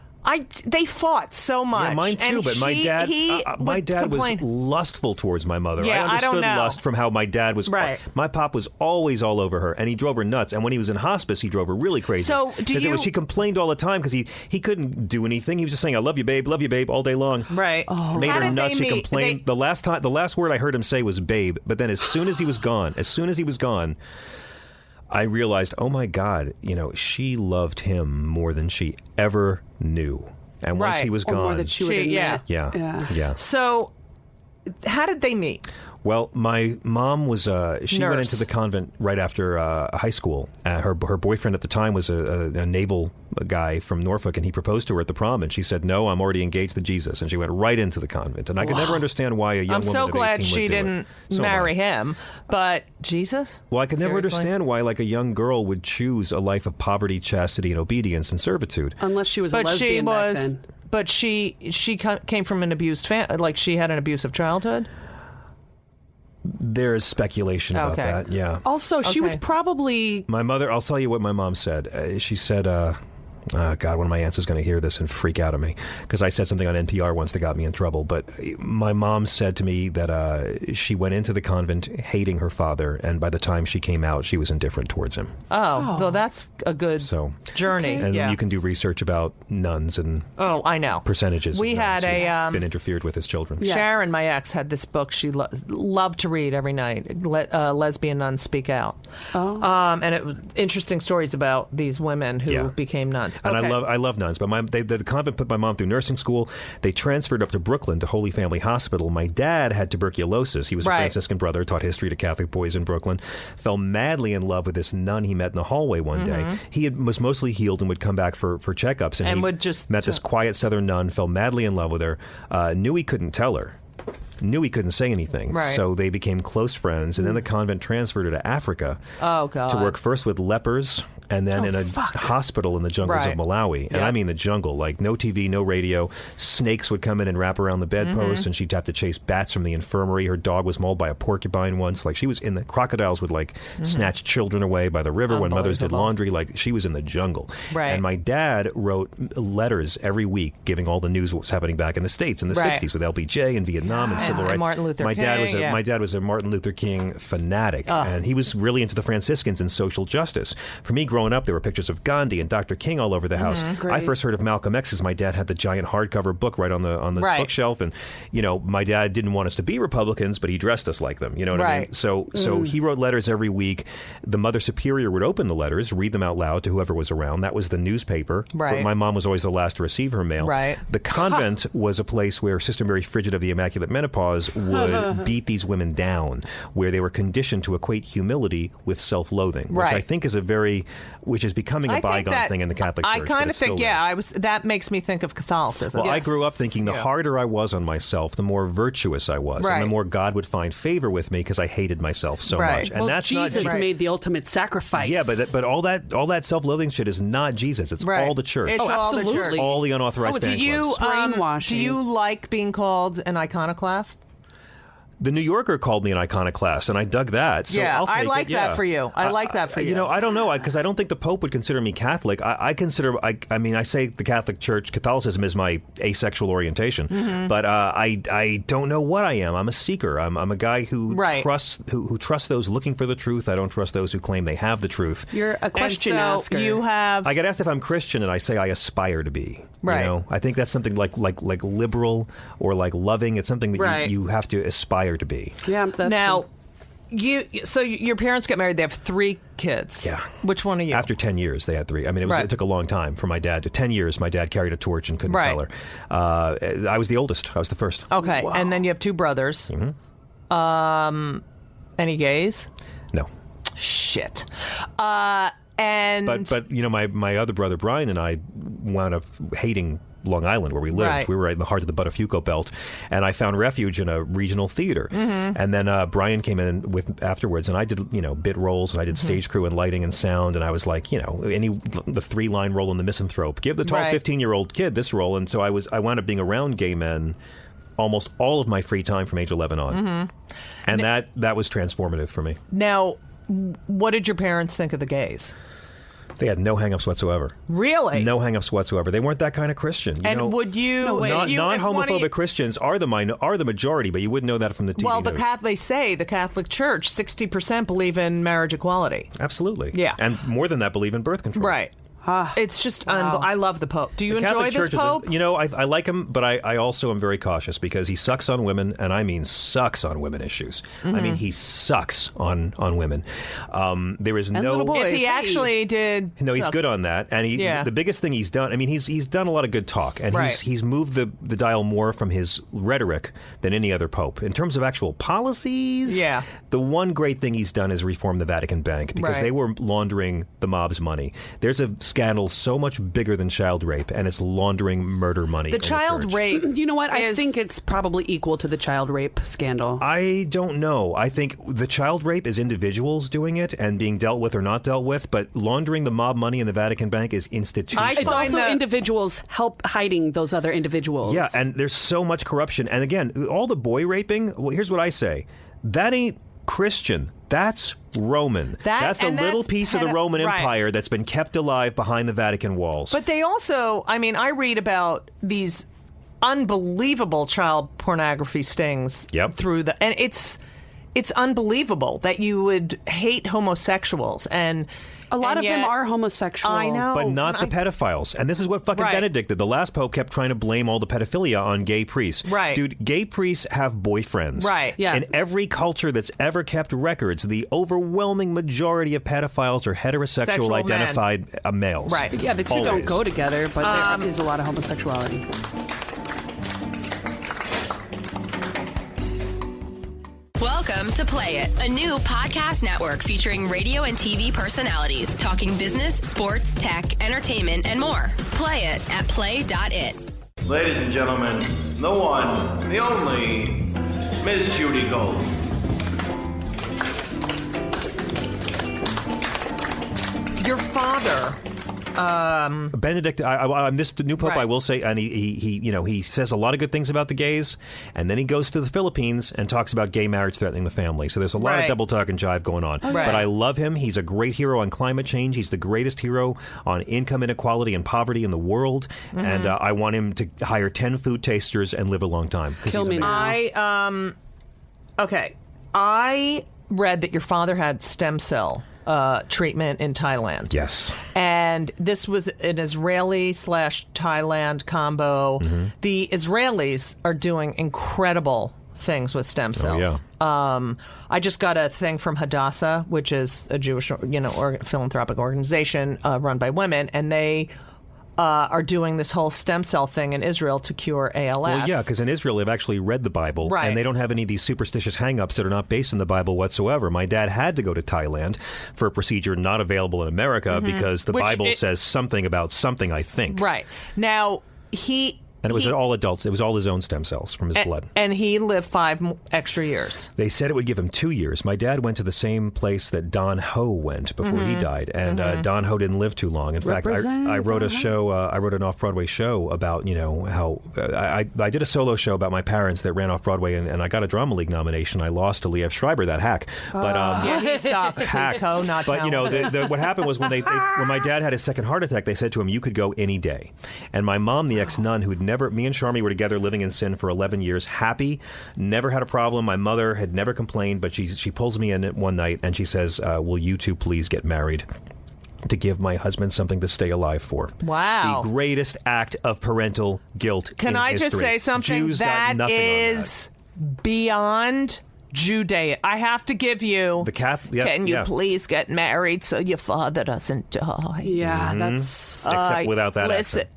They fought so much. Yeah, mine too. And but my dad was lustful towards my mother. Yeah, I understood don't know. lust from how my dad was. Right. My pop was always all over her, and he drove her nuts. And when he was in hospice, he drove her really crazy. So she complained all the time because he couldn't do anything. He was just saying, "I love you, babe, all day long." Right. Made her nuts. She complained. The last word I heard him say was "babe." But then as soon as he was gone, I realized, oh my God, she loved him more than she ever knew. And once he was gone, more than she would admit. Yeah. So, how did they meet? Well, my mom was she went into the convent right after high school. Her boyfriend at the time was a naval guy from Norfolk, and he proposed to her at the prom, and she said, "No, I'm already engaged to Jesus," and she went right into the convent. And I could never understand why a young woman so of 18 glad would she do didn't it. marry him, but Jesus. Well, I could never understand why a young girl would choose a life of poverty, chastity, and obedience and servitude. Unless she was a lesbian back then. But she came from an abused family. Like she had an abusive childhood. There is speculation about that, yeah. Also, she was probably... My mother, I'll tell you what my mom said. She said, God, one of my aunts is going to hear this and freak out at me, because I said something on NPR once that got me in trouble. But my mom said to me that she went into the convent hating her father, and by the time she came out, she was indifferent towards him. Oh. Well, that's a good journey. And you can do research about nuns and I know percentages. We had been interfered with as children. Yes. Sharon, my ex, had this book she loved to read every night. Lesbian Nuns Speak Out. And it was interesting stories about these women who became nuns. And I love nuns. But the convent put my mom through nursing school. They transferred up to Brooklyn to Holy Family Hospital. My dad had tuberculosis. He was a Franciscan brother, taught history to Catholic boys in Brooklyn. Fell madly in love with this nun he met in the hallway one day. He was mostly healed and would come back for checkups. And he would just met this quiet Southern nun, fell madly in love with her, knew he couldn't tell her. Knew he couldn't say anything. Right. So they became close friends. And then the convent transferred her to Africa to work first with lepers and then in a hospital in the jungles of Malawi. And I mean the jungle, like no TV, no radio. Snakes would come in and wrap around the bedpost, and she'd have to chase bats from the infirmary. Her dog was mauled by a porcupine once. Like she was in the crocodiles would snatch children away by the river when mothers did laundry. Like she was in the jungle. Right. And my dad wrote letters every week giving all the news what was happening back in the States in the 60s with LBJ and Vietnam and civil rights. Martin Luther my King. My dad was a Martin Luther King fanatic, and he was really into the Franciscans and social justice. For me, growing up, there were pictures of Gandhi and Dr. King all over the house. I first heard of Malcolm X because my dad had the giant hardcover book right on the bookshelf, and my dad didn't want us to be Republicans, but he dressed us like them. You know what I mean? So he wrote letters every week. The Mother Superior would open the letters, read them out loud to whoever was around. That was the newspaper. Right. My mom was always the last to receive her mail. Right. The convent was a place where Sister Mary Frigid of the Immaculate Menopause would beat these women down, where they were conditioned to equate humility with self-loathing, which I think is which is becoming a bygone thing in the Catholic Church. I kind of think, that makes me think of Catholicism. Well, I grew up thinking the harder I was on myself, the more virtuous I was, and the more God would find favor with me because I hated myself so much. And that's Jesus not made the ultimate sacrifice. Yeah, but all that self-loathing shit is not Jesus. It's all the church. It's all the church. All the unauthorized fan clubs. Brainwashing. Do you like being called an iconoclast? The New Yorker called me an iconoclast, and I dug that. So yeah, I'll take I like that for you. I like that for you. I don't know, because I don't think the Pope would consider me Catholic. I say the Catholic Church, Catholicism is my asexual orientation, but I don't know what I am. I'm a seeker. I'm a guy who trusts those looking for the truth. I don't trust those who claim they have the truth. You're a question asker. I get asked if I'm Christian, and I say I aspire to be. Right. I think that's something like liberal or like loving. It's something that you have to aspire to be. Yeah, that's now. So your parents get married. They have 3 kids. Yeah. Which one are you? After 10 years, they had 3. I mean, it took a long time for my dad. 10 years, my dad carried a torch and couldn't tell her. I was the oldest. I was the first. Okay, wow. And then you have 2 brothers. Any gays? No. Shit. And but my other brother Brian and I wound up hating Long Island, where we lived. Right. We were right in the heart of the Buttafuoco Belt, and I found refuge in a regional theater. And then Brian came in with afterwards, and I did bit roles, and I did stage crew and lighting and sound, and I was like, the 3-line role in The Misanthrope. Give the tall 15-year-old kid this role, and so I wound up being around gay men almost all of my free time from age 11 on, and that was transformative for me. Now, what did your parents think of the gays? They had no hang-ups whatsoever. Really? No hang-ups whatsoever. They weren't that kind of Christian. Would you... Non-homophobic Christians are the majority, but you wouldn't know that from the TV news. They say the Catholic Church, 60% believe in marriage equality. Absolutely. Yeah. And more than that, believe in birth control. Right. It's just I love the Pope. Do you enjoy this Pope? I like him, but I also am very cautious because he sucks on women, and I mean sucks on women issues. I mean, he sucks on women. There is no... If he actually did... No, he's good on that. And the biggest thing he's done... I mean, he's done a lot of good talk, and he's moved the dial more from his rhetoric than any other Pope. In terms of actual policies, the one great thing he's done is reform the Vatican Bank, because they were laundering the mob's money. There's a scandal so much bigger than child rape, and it's laundering murder money. The child rape. You know what? I think it's probably equal to the child rape scandal. I don't know. I think the child rape is individuals doing it and being dealt with or not dealt with, but laundering the mob money in the Vatican Bank is institutional. It's also individuals help hiding those other individuals. Yeah, and there's so much corruption. And again, all the boy raping, well, here's what I say. That ain't Christian. That's Roman. That's a little piece of the Roman Empire that's been kept alive behind the Vatican walls. But they also, I read about these unbelievable child pornography stings through and it's unbelievable that you would hate homosexuals and a lot of them are homosexual. I know. But not the pedophiles. And this is what fucking Benedict did. The last pope kept trying to blame all the pedophilia on gay priests. Right. Dude, gay priests have boyfriends. Right. Yeah. In every culture that's ever kept records, the overwhelming majority of pedophiles are heterosexual identified males. Right. Yeah, the two don't go together, but there is a lot of homosexuality. Welcome to Play It, a new podcast network featuring radio and TV personalities talking business, sports, tech, entertainment, and more. Play it at play.it. Ladies and gentlemen, the one, the only, Miss Judy Gold. Your father... Benedict, this new pope, I will say, and he says a lot of good things about the gays, and then he goes to the Philippines and talks about gay marriage threatening the family. So there's a lot of double talk and jive going on. Right. But I love him. He's a great hero on climate change. He's the greatest hero on income inequality and poverty in the world. And I want him to hire 10 food tasters and live a long time. Kill me now. I read that your father had stem cell treatment in Thailand. Yes. And this was an Israeli/Thailand combo. Mm-hmm. The Israelis are doing incredible things with stem cells. Oh, yeah. I just got a thing from Hadassah, which is a Jewish, philanthropic organization run by women, and they are doing this whole stem cell thing in Israel to cure ALS. Well, yeah, because in Israel they've actually read the Bible, and they don't have any of these superstitious hang-ups that are not based in the Bible whatsoever. My dad had to go to Thailand for a procedure not available in America because the Bible says something about something, I think. Right. Now, And it was all adults. It was all his own stem cells from his blood. And he lived 5 extra years. They said it would give him 2 years. My dad went to the same place that Don Ho went before he died, and Don Ho didn't live too long. In fact, I wrote a show. I wrote an off-Broadway show about how I did a solo show about my parents that ran off-Broadway, and I got a Drama League nomination. I lost to Liev Schreiber, that hack. But He sucks. hack. He's so not But talented. what happened was when my dad had his second heart attack, they said to him, "You could go any day." And my mom, the ex-nun, who'd never, me and Charmy were together living in sin for 11 years, happy, never had a problem. My mother had never complained, but she pulls me in one night and she says, will you two please get married to give my husband something to stay alive for? Wow. The greatest act of parental guilt Can in I history. just say something? Jews got That nothing on is beyond Judea. I have to give you. The Catholic. Can you please get married so your father doesn't die? Yeah, that's... Except without that listen. accent.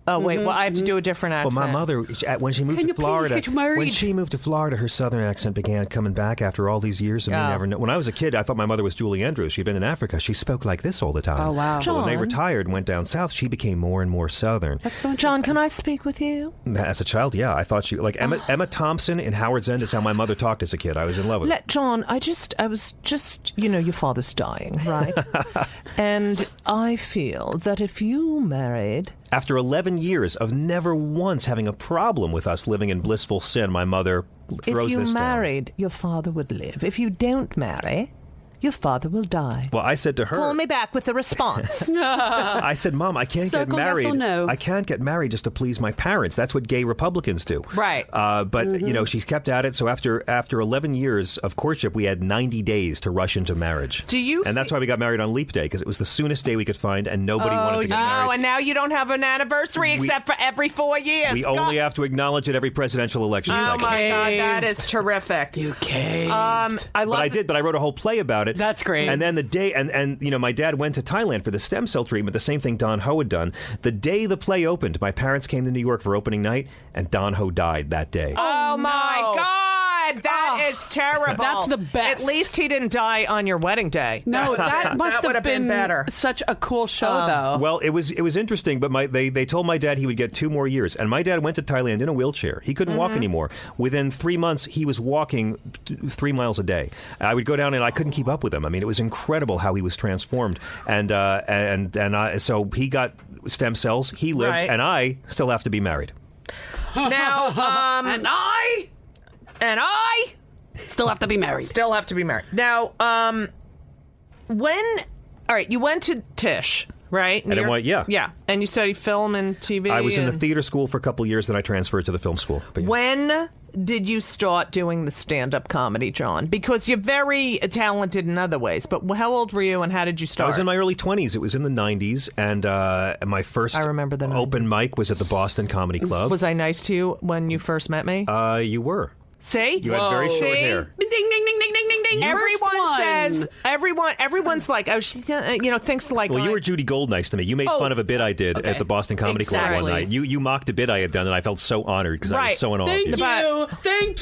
Oh, wait. Well, I have to do a different accent. Well, my mother, when she moved Can to you please Florida, get married? when she moved to Florida, her southern accent began coming back after all these years of me never know. When I was a kid, I thought my mother was Julie Andrews. She'd been in Africa. She spoke like this all the time. Oh, wow. But when they John. retired and went down south, she became more and more southern. That's so John, can I speak with you? As a child, yeah, I thought she like Emma Thompson in Howard's End is how my mother talked as a kid. I was in love with her. John, I was just, your father's dying, right? And I feel that if you married... After 11 years of never once having a problem with us living in blissful sin, my mother throws this down. If you married, your father would live. If you don't marry, your father will die. Well, I said to her... Call me back with the response. I said, Mom, I can't Circle get married. yes or no. I can't get married just to please my parents. That's what gay Republicans do. Right. But, she's kept at it. So after 11 years of courtship, we had 90 days to rush into marriage. And that's why we got married on Leap Day, because it was the soonest day we could find, and nobody wanted to get married. Oh, and now you don't have an anniversary except for every 4 years. We only have to acknowledge it every presidential election cycle. Oh, my God. That is terrific. You caved. But I wrote a whole play about it. That's great. And then the day, and my dad went to Thailand for the stem cell treatment, the same thing Don Ho had done. The day the play opened, my parents came to New York for opening night, and Don Ho died that day. Oh, my God. That is terrible. That's the best. At least he didn't die on your wedding day. No, that must would have been better. Such a cool show, though. Well, it was interesting, but they told my dad he would get 2 more years, and my dad went to Thailand in a wheelchair. He couldn't walk anymore. Within 3 months, he was walking 3 miles a day. I would go down, and I couldn't keep up with him. I mean, it was incredible how he was transformed, so he got stem cells. He lived, and I still have to be married. Now, and I still have to be married. Now, all right, you went to Tisch. right? At NYU, yeah. Yeah. And you studied film and TV? I was in the theater school for a couple of years, then I transferred to the film school. But, yeah. When did you start doing the stand-up comedy, John? Because you're very talented in other ways, but how old were you and how did you start? I was in my early 20s. It was in the 90s, and my first open mic was at the Boston Comedy Club. Was I nice to you when you first met me? You were. See? You had very short hair. Ding, ding, ding, ding, ding, ding, ding. Everyone's like, oh, she, thinks like. Well, you were Judy Gold nice to me. You made fun of a bit I did at the Boston Comedy Club one night. You mocked a bit I had done, and I felt so honored because I was so in awe of you. Thank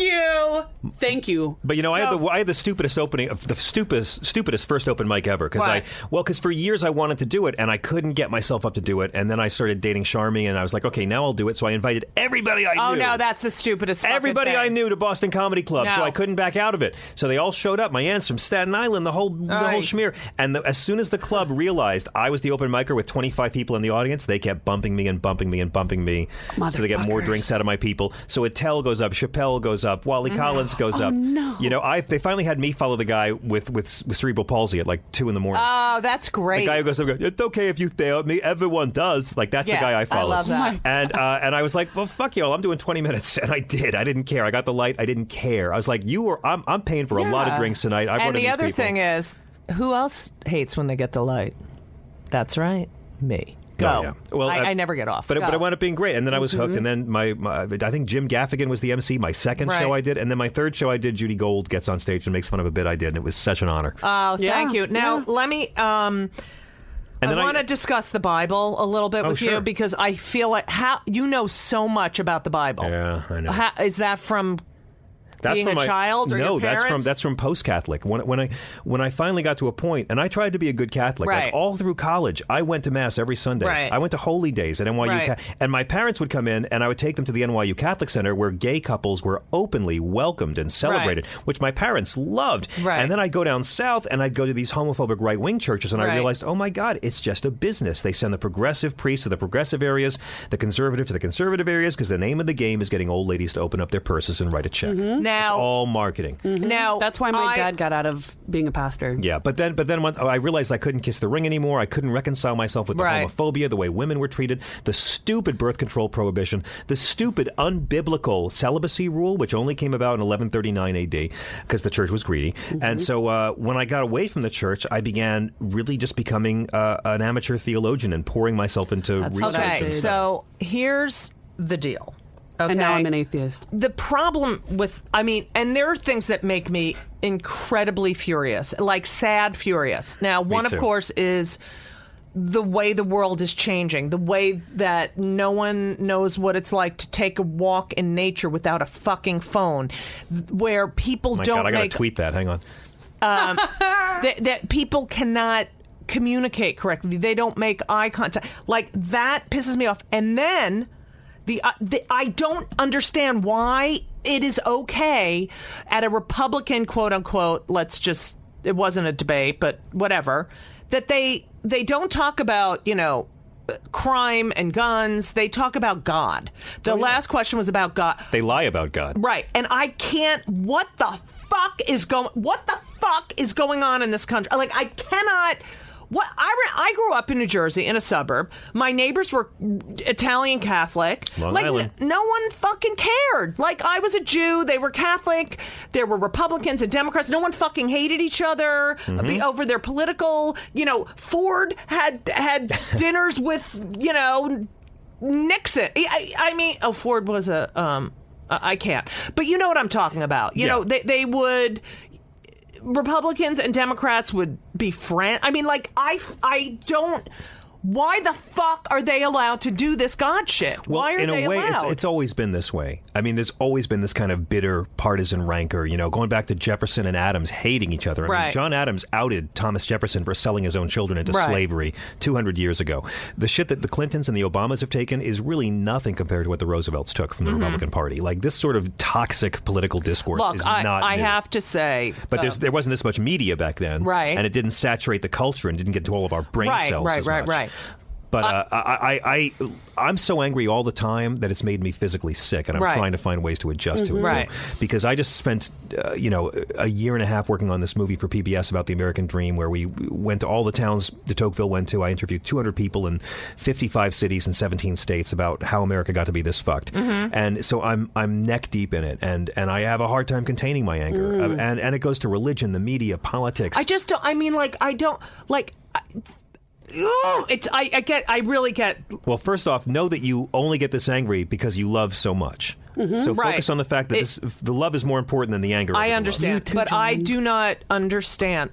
you. But I had the stupidest stupidest first open mic ever because for years I wanted to do it and I couldn't get myself up to do it, and then I started dating Charmy and I was like, okay, now I'll do it. So I invited everybody I knew. Oh no, that's the stupidest. Everybody I knew to Boston Comedy Club, so I couldn't back out of it. So they all showed up. My aunts from Staten Island, the whole schmear. And as soon as the club realized I was the open micer with 25 people in the audience, they kept bumping me and bumping me and bumping me. So they get more drinks out of my people. So Attell goes up, Chappelle goes up, Wally Collins goes up. No. They finally had me follow the guy with cerebral palsy at like 2 a.m. Oh, that's great. The guy who goes up, it's okay if you stare at me. Everyone does. Like that's the guy I followed. I love that. And I was like, well, fuck y'all. I'm doing 20 minutes, and I did. I didn't care. I got the light. I didn't care. I was like, I'm paying for a lot of drinks tonight. And the other thing is, who else hates when they get the light? That's right, me. Go. Oh, yeah. Well, I never get off. But it wound up being great. And then I was hooked. And then I think Jim Gaffigan was the MC, my second show I did. And then my third show I did, Judy Gold gets on stage and makes fun of a bit I did. And it was such an honor. Oh, thank you. Now, let me... I want to discuss the Bible a little bit with you because I feel like you know so much about the Bible. Yeah, I know. Is that from... being a child or your parents? that's from post-Catholic. When I finally got to a point, and I tried to be a good Catholic, like all through college, I went to Mass every Sunday. Right. I went to Holy Days at NYU, and my parents would come in, and I would take them to the NYU Catholic Center, where gay couples were openly welcomed and celebrated, which my parents loved. Right. And then I'd go down south, and I'd go to these homophobic right-wing churches, and I realized, oh my God, it's just a business. They send the progressive priests to the progressive areas, the conservative to the conservative areas, because the name of the game is getting old ladies to open up their purses and write a check. Now, it's all marketing. Now that's why my dad got out of being a pastor. Yeah, but then when I realized I couldn't kiss the ring anymore. I couldn't reconcile myself with the homophobia, the way women were treated, the stupid birth control prohibition, the stupid unbiblical celibacy rule, which only came about in 1139 AD because the church was greedy. And so when I got away from the church, I began really just becoming an amateur theologian and pouring myself into research. Okay, so here's the deal. Okay. And now I'm an atheist. The problem and there are things that make me incredibly furious, like sad furious. Now, one, of course, is the way the world is changing, the way that no one knows what it's like to take a walk in nature without a fucking phone, where people don't I gotta tweet that. Hang on. That people cannot communicate correctly. They don't make eye contact. Like, that pisses me off. And then... I don't understand why it is okay at a Republican, quote unquote, it wasn't a debate, but whatever, that they don't talk about, crime and guns. They talk about God. The last question was about God. They lie about God. Right. And I can't, what the fuck is going on in this country? Like, I cannot... I grew up in New Jersey in a suburb. My neighbors were Italian Catholic. Long Island. No one fucking cared. Like, I was a Jew. They were Catholic. There were Republicans and Democrats. No one fucking hated each other over their political. Ford had dinners with Nixon. I mean, Ford was I can't. But you know what I'm talking about. They would. Republicans and Democrats would be friends. I mean, like, I don't... Why the fuck are they allowed to do this God shit? Well, Why are they allowed? In a way, it's always been this way. I mean, there's always been this kind of bitter partisan rancor, going back to Jefferson and Adams hating each other. I mean, John Adams outed Thomas Jefferson for selling his own children into slavery 200 years ago. The shit that the Clintons and the Obamas have taken is really nothing compared to what the Roosevelts took from the Republican Party. Like, this sort of toxic political discourse is not new. I have to say... But there wasn't this much media back then. Right. And it didn't saturate the culture and didn't get to all of our brain cells as much. Right. But I'm so angry all the time that it's made me physically sick, and I'm trying to find ways to adjust to it. Right. Because I just spent, a year and a half working on this movie for PBS about the American Dream, where we went to all the towns de Tocqueville went to. I interviewed 200 people in 55 cities and 17 states about how America got to be this fucked. And so I'm neck deep in it, and I have a hard time containing my anger. And it goes to religion, the media, politics. I just don't. I mean, I really get. Well, first off, know that you only get this angry because you love so much. So focus on the fact that the love is more important than the anger. I understand, but I do not understand.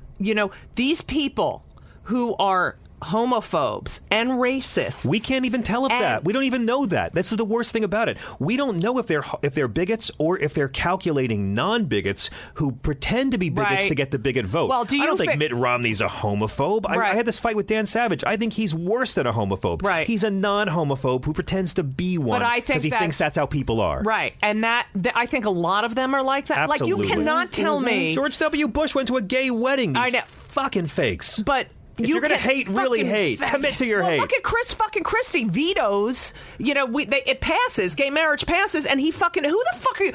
These people who are homophobes and racists. We can't even tell if that. We don't even know that. That's the worst thing about it. We don't know if they're bigots or if they're calculating non-bigots who pretend to be bigots to get the bigot vote. Well, I don't think Mitt Romney's a homophobe. I had this fight with Dan Savage. I think he's worse than a homophobe. Right. He's a non-homophobe who pretends to be one because he thinks that's how people are. Right. And I think a lot of them are like that. Absolutely. Like, you cannot tell me. George W. Bush went to a gay wedding. These I know. fucking fakes. But if you're going to hate, really hate. Commit to your hate. Look at Chris fucking Christie vetoes. It passes. Gay marriage passes, and he fucking who the fuck are you?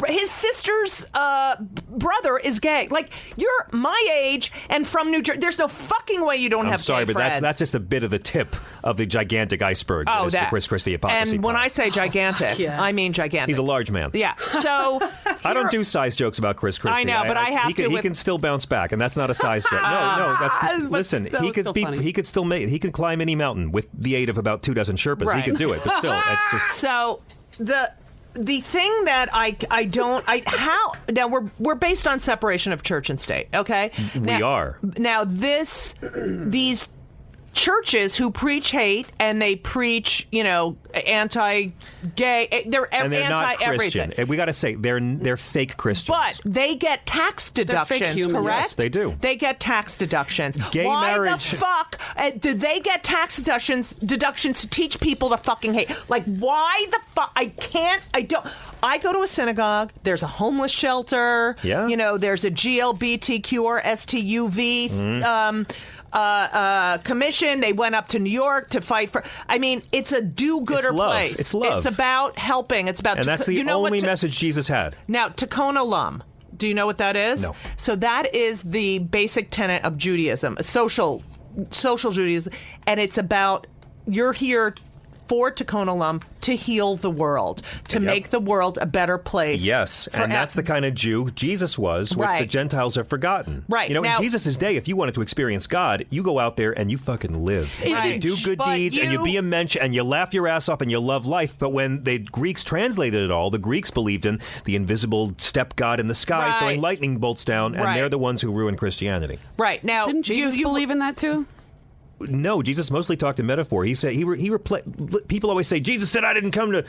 His sister's brother is gay. Like, you're my age and from New Jersey. There's no fucking way you don't have sorry, gay but friends. that's just a bit of the tip of the gigantic iceberg. That is the Chris Christie hypocrisy. And when I say gigantic, I mean gigantic. He's a large man. Yeah. So I don't do size jokes about Chris Christie. I know, but I have to. He can still bounce back, and that's not a size joke. No, that's. Listen, he could climb any mountain with the aid of about 24 Sherpas. Right. He can do it, but still, that's just. So the thing that we're based on separation of church and state. Okay, we are now these churches who preach hate and they preach, anti-gay. They're anti-everything. And we got to say they're fake Christians. But they get tax deductions, correct? Yes, they do. They get tax deductions. Gay Why marriage. the fuck do they get tax deductions to teach people to fucking hate? Like, why the fuck? I go to a synagogue. There's a homeless shelter. Yeah. There's a GLBTQ or STUV. Commission. They went up to New York to fight for. I mean, it's a do-gooder place. It's love. It's about helping. It's about. And that's the only message Jesus had. Now, Tikkun Olam. Do you know what that is? No. So that is the basic tenet of Judaism, social Judaism, and it's about you're here for Tikkun Olam to heal the world, to make the world a better place. Yes, and that's the kind of Jew Jesus was, which the Gentiles have forgotten. Right. In Jesus' day, if you wanted to experience God, you go out there and you fucking live. Right. You do good deeds, and you be a mensch, and you laugh your ass off, and you love life. But when the Greeks translated it all, the Greeks believed in the invisible step God in the sky throwing lightning bolts down, and they're the ones who ruined Christianity. Right. Now, didn't Jesus believe in that too? No, Jesus mostly talked in metaphor. He said people always say Jesus said I didn't come to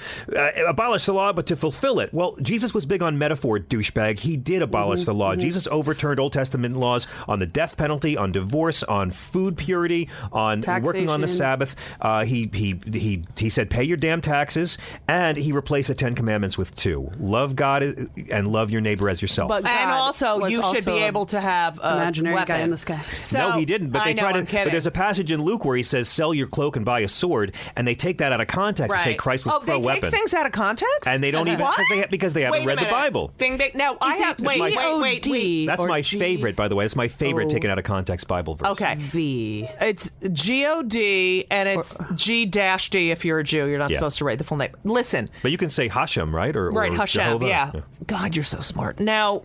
abolish the law but to fulfill it. Well, Jesus was big on metaphor, douchebag. He did abolish the law. Jesus overturned Old Testament laws on the death penalty, on divorce, on food purity, on taxation. Working on the Sabbath. He said pay your damn taxes, and he replaced the 10 Commandments with 2: love God and love your neighbor as yourself. But and also, you should be able to have a imaginary weapon. guy in the sky. So, no, he didn't. But they tried to. But there's a passage in Luke where he says, "Sell your cloak and buy a sword," and they take that out of context and say Christ was pro-weapon. They take things out of context, and they don't even because they haven't read the Bible. Now I have wait. That's my favorite, by the way. That's my favorite taken out of context Bible verse. Okay, V. It's G-O-D and it's G-D. If you're a Jew, you're not supposed to write the full name. Listen, but you can say Hashem, right? Or Hashem. Jehovah. Yeah. God, you're so smart. Now,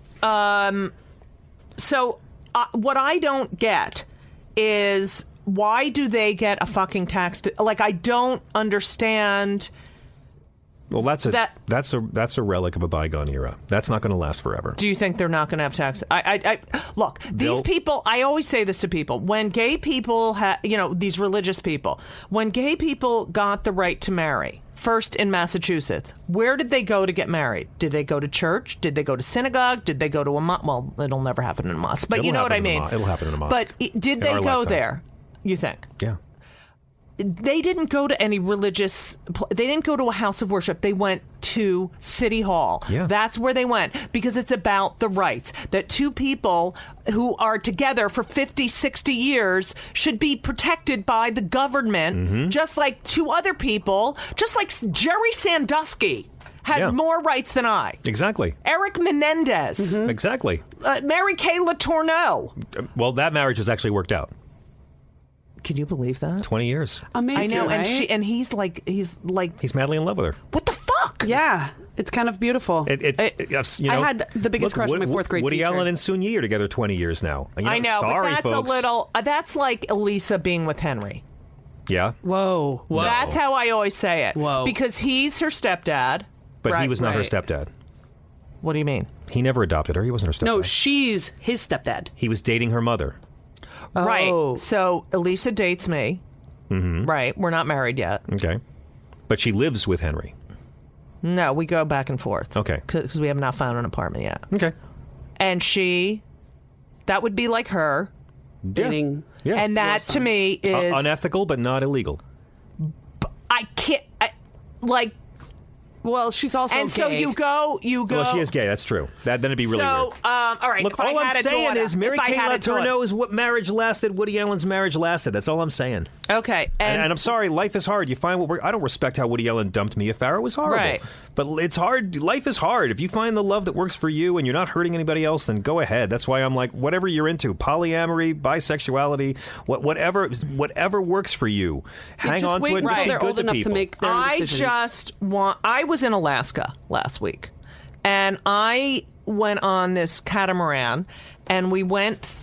so what I don't get is why do they get a fucking tax? I don't understand. Well, that's a relic of a bygone era. That's not going to last forever. Do you think they're not going to have tax? Look, these people. I always say this to people: when gay people, these religious people, when gay people got the right to marry. First in Massachusetts, where did they go to get married? Did they go to church? Did they go to synagogue? Did they go to a mosque? Well, it'll never happen in a mosque, but you know what I mean. It'll happen in a mosque. But did they go there? You think? Yeah. they didn't go to any religious, they didn't go to a house of worship. They went to City Hall. Yeah. That's where they went because it's about the rights that two people who are together for 50, 60 years should be protected by the government, just like two other people, just like Jerry Sandusky had more rights than I. Exactly. Eric Menendez. Exactly. Mary Kay Letourneau. Well, that marriage has actually worked out. Can you believe that? 20 years. Amazing. I know, right? and he's madly in love with her. What the fuck? Yeah, it's kind of beautiful. You know, I had the biggest crush on my fourth grade Woody teacher. Allen and Sun Yi are together 20 years now. I know, sorry, but that's folks. a little. That's like Elisa being with Henry. Yeah. Whoa. That's how I always say it. Whoa. Because he's her stepdad. But he was not her right. stepdad. What do you mean? He never adopted her. He wasn't her stepdad. No, she's his stepdad. He was dating her mother. Right. So Elisa dates me. Right. We're not married yet. Okay. But she lives with Henry. No, we go back and forth. Okay. Because we have not found an apartment yet. Okay. And that would be like her. Dating. Yeah. And that to me is unethical, but not illegal. I can't. Well, she's also and gay. so you go. Well, she is gay. That's true. Then it'd be really weird. all right. Look, if I all had I'm a saying daughter, is Mary if I Kay had a daughter- Letourneau is what marriage lasted. Woody Allen's marriage lasted. That's all I'm saying. Okay. And I'm sorry, life is hard. You find I don't respect how Woody Allen dumped Mia Farrow. It was horrible. Right. But it's hard. Life is hard. If you find the love that works for you and you're not hurting anybody else, then go ahead. That's why I'm like, whatever you're into, polyamory, bisexuality, whatever works for you. Hang on to it and until be they're good old to enough people. to make their decisions. I was in Alaska last week, and I went on this catamaran, and we went.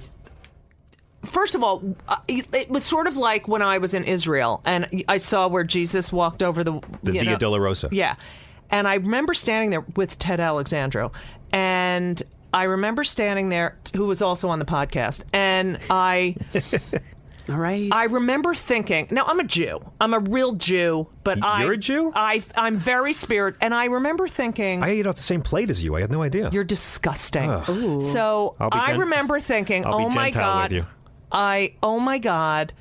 First of all, it was sort of like when I was in Israel, and I saw where Jesus walked over the Via Dolorosa. Yeah, and I remember standing there with Ted Alexandro, and I remember standing there, who was also on the podcast, and All right. I remember thinking, now I'm a Jew. I'm a real Jew, but You're a Jew? I'm very and I remember thinking, I ate off the same plate as you. I had no idea. you're disgusting. Ugh. So I remember thinking, I'll be oh my Gentile with you. God,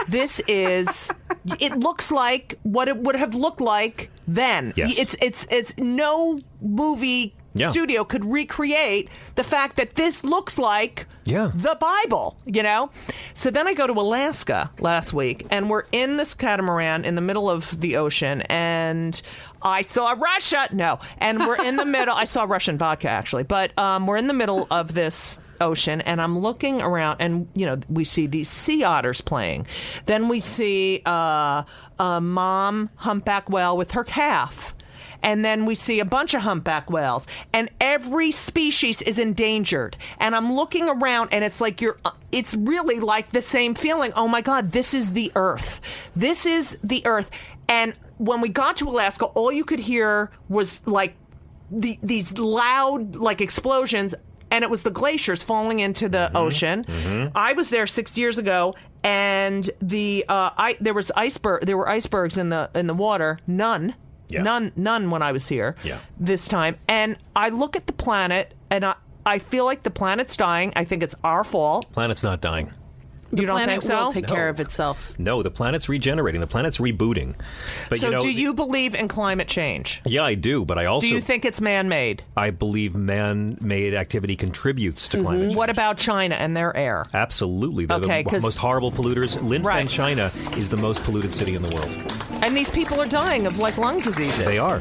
this is. It looks like what it would have looked like then. Yes. It's no movie. Yeah. Studio could recreate the fact that this looks like the Bible, So then I go to Alaska last week, and we're in this catamaran in the middle of the ocean, and I saw Russia. No, and we're in the middle. I saw Russian vodka, actually, but we're in the middle of this ocean, and I'm looking around, and we see these sea otters playing. Then we see a mom humpback whale with her calf. And then we see a bunch of humpback whales, and every species is endangered. And I'm looking around, and it's like it's really like the same feeling. Oh my God, this is the Earth. This is the Earth. And when we got to Alaska, all you could hear was like these loud like explosions, and it was the glaciers falling into the ocean. I was there 6 years ago, and there were icebergs in the water. None. Yeah. None when I was here this time. And I look at the planet, and I feel like the planet's dying. I think it's our fault. Planet's not dying. You don't think so? Will take care of itself. No, the planet's regenerating. The planet's rebooting. But so do you believe in climate change? Yeah, I do. But I also... Do you think it's man-made? I believe man-made activity contributes to climate change. What about China and their air? Absolutely. They're the most horrible polluters. Linfen, China, is the most polluted city in the world. And these people are dying of lung diseases. They are.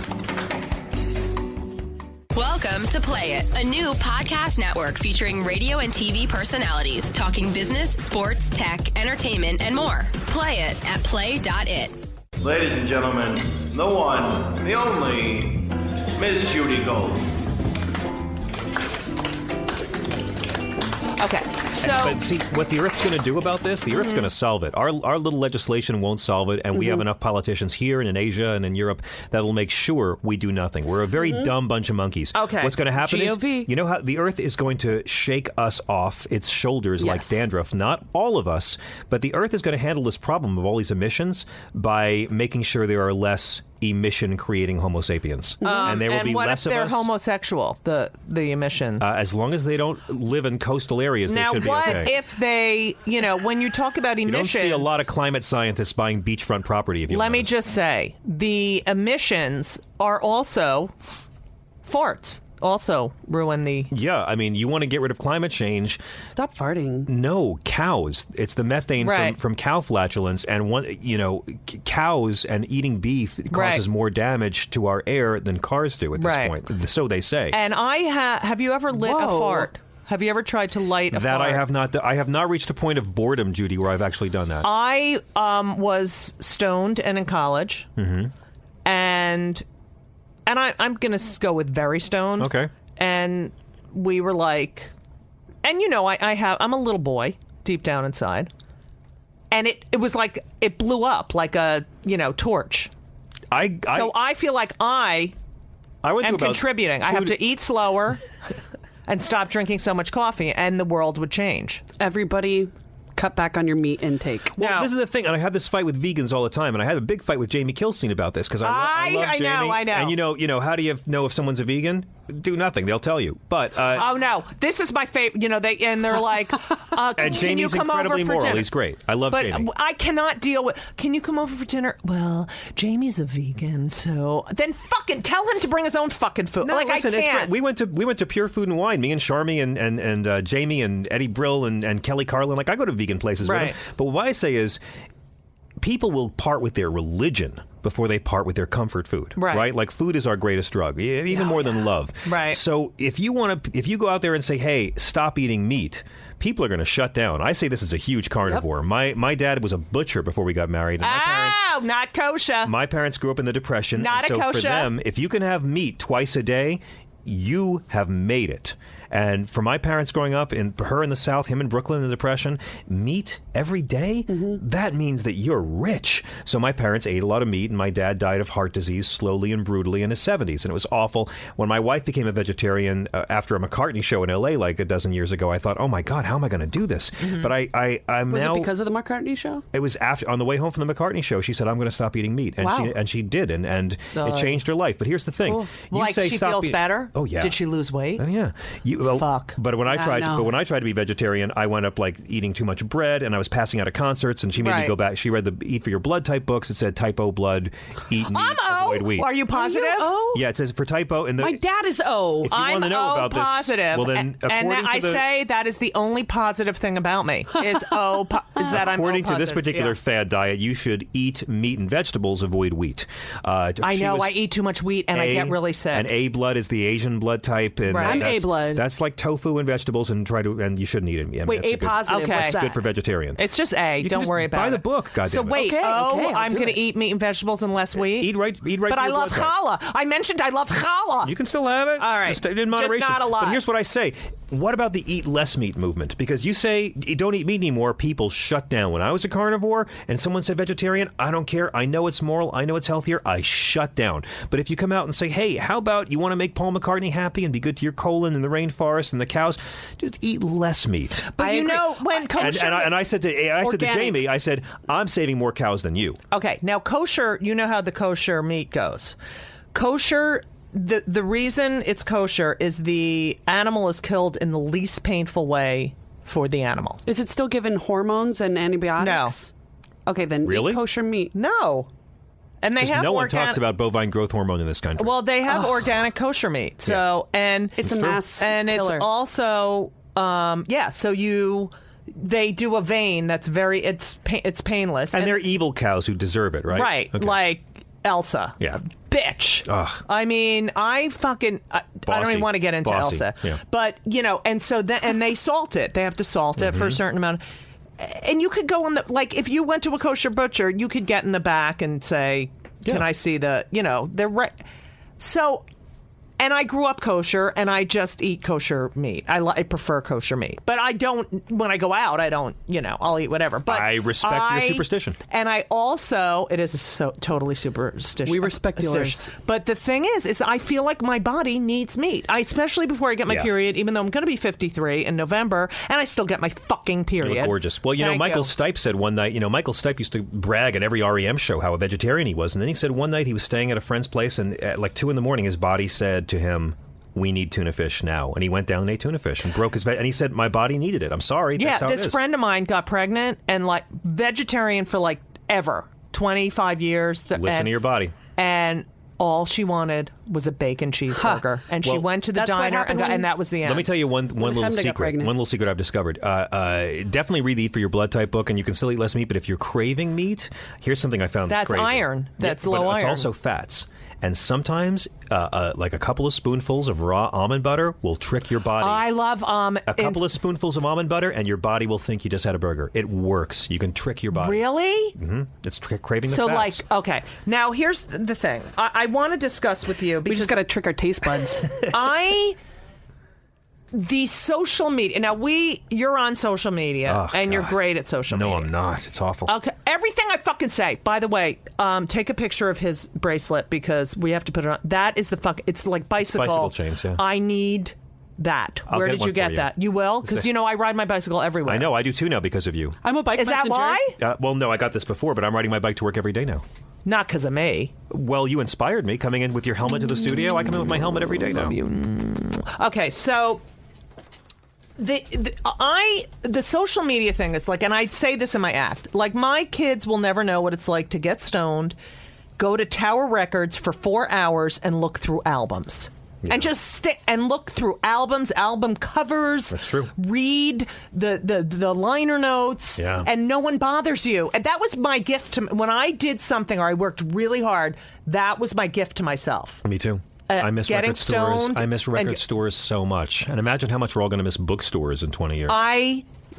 Welcome to Play It, a new podcast network featuring radio and TV personalities talking business, sports, tech, entertainment, and more. Play it at play.it. Ladies and gentlemen, the one, the only, Miss Judy Gold. Okay, so... But see, what the Earth's going to do about this, the Earth's going to solve it. Our little legislation won't solve it, and we have enough politicians here and in Asia and in Europe that'll make sure we do nothing. We're a very dumb bunch of monkeys. Okay. What's going to happen GOV. is, how the Earth is going to shake us off its shoulders like dandruff. Not all of us, but the Earth is going to handle this problem of all these emissions by making sure there are less emission-creating Homo sapiens. And there will be less of us. And what if they're homosexual, the emission? As long as they don't live in coastal areas, they should be okay. Now, what if they, when you talk about emissions... You don't see a lot of climate scientists buying beachfront property. If you Let me just say, the emissions are also farts. Also ruin the... Yeah, I mean, you want to get rid of climate change. Stop farting. No, cows. It's the methane from cow flatulence. And, cows and eating beef causes more damage to our air than cars do at this point. So they say. And have you ever lit a fart? Have you ever tried to light a fart? That I have not. I have not reached a point of boredom, Judy, where I've actually done that. I was stoned and in college. Mm-hmm. And I'm going to go with very stoned. Okay. And we were like, and I'm a little boy deep down inside. And it was like, it blew up like a, torch. So I feel like I am contributing. I have to eat slower and stop drinking so much coffee, and the world would change. Everybody cut back on your meat intake. Well, this is the thing, and I have this fight with vegans all the time, and I had a big fight with Jamie Kilstein about this because I love Jamie. I know. And how do you know if someone's a vegan? Do nothing. They'll tell you. But oh no, this is my favorite. They're like, and can you Jamie's come over incredibly for moral. dinner? He's great. I love Jamie. But I cannot deal with. Can you come over for dinner? Well, Jamie's a vegan, so then fucking tell him to bring his own fucking food. No, listen, I can't. It's great. We went to Pure Food and Wine. Me and Sharmy and Jamie and Eddie Brill and Kelly Carlin. Like I go to vegan places with them. But what I say is, people will part with their religion before they part with their comfort food, right? Like food is our greatest drug, even more than love. Right. So if you go out there and say, "Hey, stop eating meat," people are going to shut down. I say this is a huge carnivore. Yep. My dad was a butcher before we got married. And not kosher. My parents grew up in the Depression. Not and a kosher. For them, if you can have meat twice a day, you have made it. And for my parents growing up, her in the South, him in Brooklyn in the Depression, meat every day, that means that you're rich. So my parents ate a lot of meat, and my dad died of heart disease slowly and brutally in his 70s. And it was awful. When my wife became a vegetarian after a McCartney show in L.A. like a dozen years ago, I thought, oh my God, how am I going to do this? But I'm was now... Was it because of the McCartney show? It was on the way home from the McCartney show. She said, I'm going to stop eating meat. And she did. And it changed her life. But here's the thing. Cool. Like she feels better? Oh, yeah. Did she lose weight? Oh, yeah. Fuck. But when I tried to be vegetarian, I wound up like eating too much bread, and I was passing out at concerts, and she made me go back. She read the Eat for Your Blood type books. It said type O blood, eat meat, avoid wheat. Are you positive? Yeah, it says for type O. And my dad is O. If you want to know about positive. This, well then, and I say that is the only positive thing about me is O. Is that I'm O positive. According to this particular fad diet, you should eat meat and vegetables, avoid wheat. I know I eat too much wheat and I get really sick. And A blood is the Asian blood type. And I'm A blood. That's like tofu and vegetables, and you shouldn't eat it. Yeah, wait, A positive. Okay. What's that? Good for vegetarian. It's just A. Don't worry about it. Buy the book. Goddamn so wait. Okay, I'm going to eat meat and vegetables and less wheat. Eat right. But I love challah. I mentioned I love challah. You can still have it. All right. Just in moderation. Just not a lot. But here's what I say. What about the eat less meat movement? Because you say you don't eat meat anymore, people shut down. When I was a carnivore and someone said vegetarian, I don't care. I know it's moral. I know it's healthier. I shut down. But if you come out and say, hey, how about you want to make Paul McCartney happy and be good to your colon and the rainforest and the cows, just eat less meat. But when kosher... And I said to Jamie, I said, I'm saving more cows than you. Okay. Now, kosher, you know how the kosher meat goes. Kosher... The reason it's kosher is the animal is killed in the least painful way for the animal. Is it still given hormones and antibiotics? No. Okay, then really? Eat kosher meat. No. And they have one talks about bovine growth hormone in this country. Well, they have organic kosher meat. So and it's a mass and killer. It's also so they do a vein that's it's painless. And they're evil cows who deserve it, right? Right. Okay. Like Elsa. Yeah. Bitch. I mean, I don't even want to get into Elsa. Yeah. But, and so and they salt it. They have to salt it for a certain amount. And you could go if you went to a kosher butcher, you could get in the back and say, can I see they're right. So, And I grew up kosher, and I just eat kosher meat. I prefer kosher meat. But I don't, when I go out, I don't, I'll eat whatever. But I respect your superstition. And I also, it is totally superstitious. We respect yours. But the thing is I feel like my body needs meat. Especially before I get my period, even though I'm going to be 53 in November, and I still get my fucking period. You look gorgeous. Well, Michael Stipe said one night, Michael Stipe used to brag at every REM show how a vegetarian he was. And then he said one night he was staying at a friend's place, and at like 2 a.m, his body said to him, "We need tuna fish now." And he went down and ate tuna fish and broke his and he said, "My body needed it. I'm sorry." That's how this friend of mine got pregnant and like vegetarian for like ever, 25 years. Listen to your body. And all she wanted was a bacon cheeseburger, and she went to the diner, and that was the end. Let me tell you one little secret. One little secret I've discovered. Definitely read the Eat for Your Blood Type book, and you can still eat less meat. But if you're craving meat, here's something I found that's crazy. Iron. That's low iron. It's also fats. And sometimes, like a couple of spoonfuls of raw almond butter will trick your body. I love a couple of spoonfuls of almond butter, and your body will think you just had a burger. It works. You can trick your body. Really? Mm-hmm. It's craving the fats. So, like, okay. Now, here's the thing. I want to discuss with you. We just got to trick our taste buds. The social media. Now, you're on social media, and you're great at social media. No, I'm not. It's awful. Okay. Everything I fucking say. By the way, take a picture of his bracelet because we have to put it on. That is it's like bicycle chains, yeah. I need that. Where did you get that? You will? Because, I ride my bicycle everywhere. I know. I do too now because of you. I'm a bike messenger. Is that why? Well, no, I got this before, but I'm riding my bike to work every day now. Not because of me. Well, you inspired me coming in with your helmet to the studio. I come in with my helmet every day now. Okay, so the social media thing is like, and I say this in my act, like my kids will never know what it's like to get stoned, go to Tower Records for 4 hours and look through albums. Yeah. And just and look through albums, album covers. That's true. Read the liner notes, and no one bothers you. And that was my gift to when I did something or I worked really hard. That was my gift to myself. Me too. I miss record stores. I miss record stores so much. And imagine how much we're all going to miss bookstores in 20 years.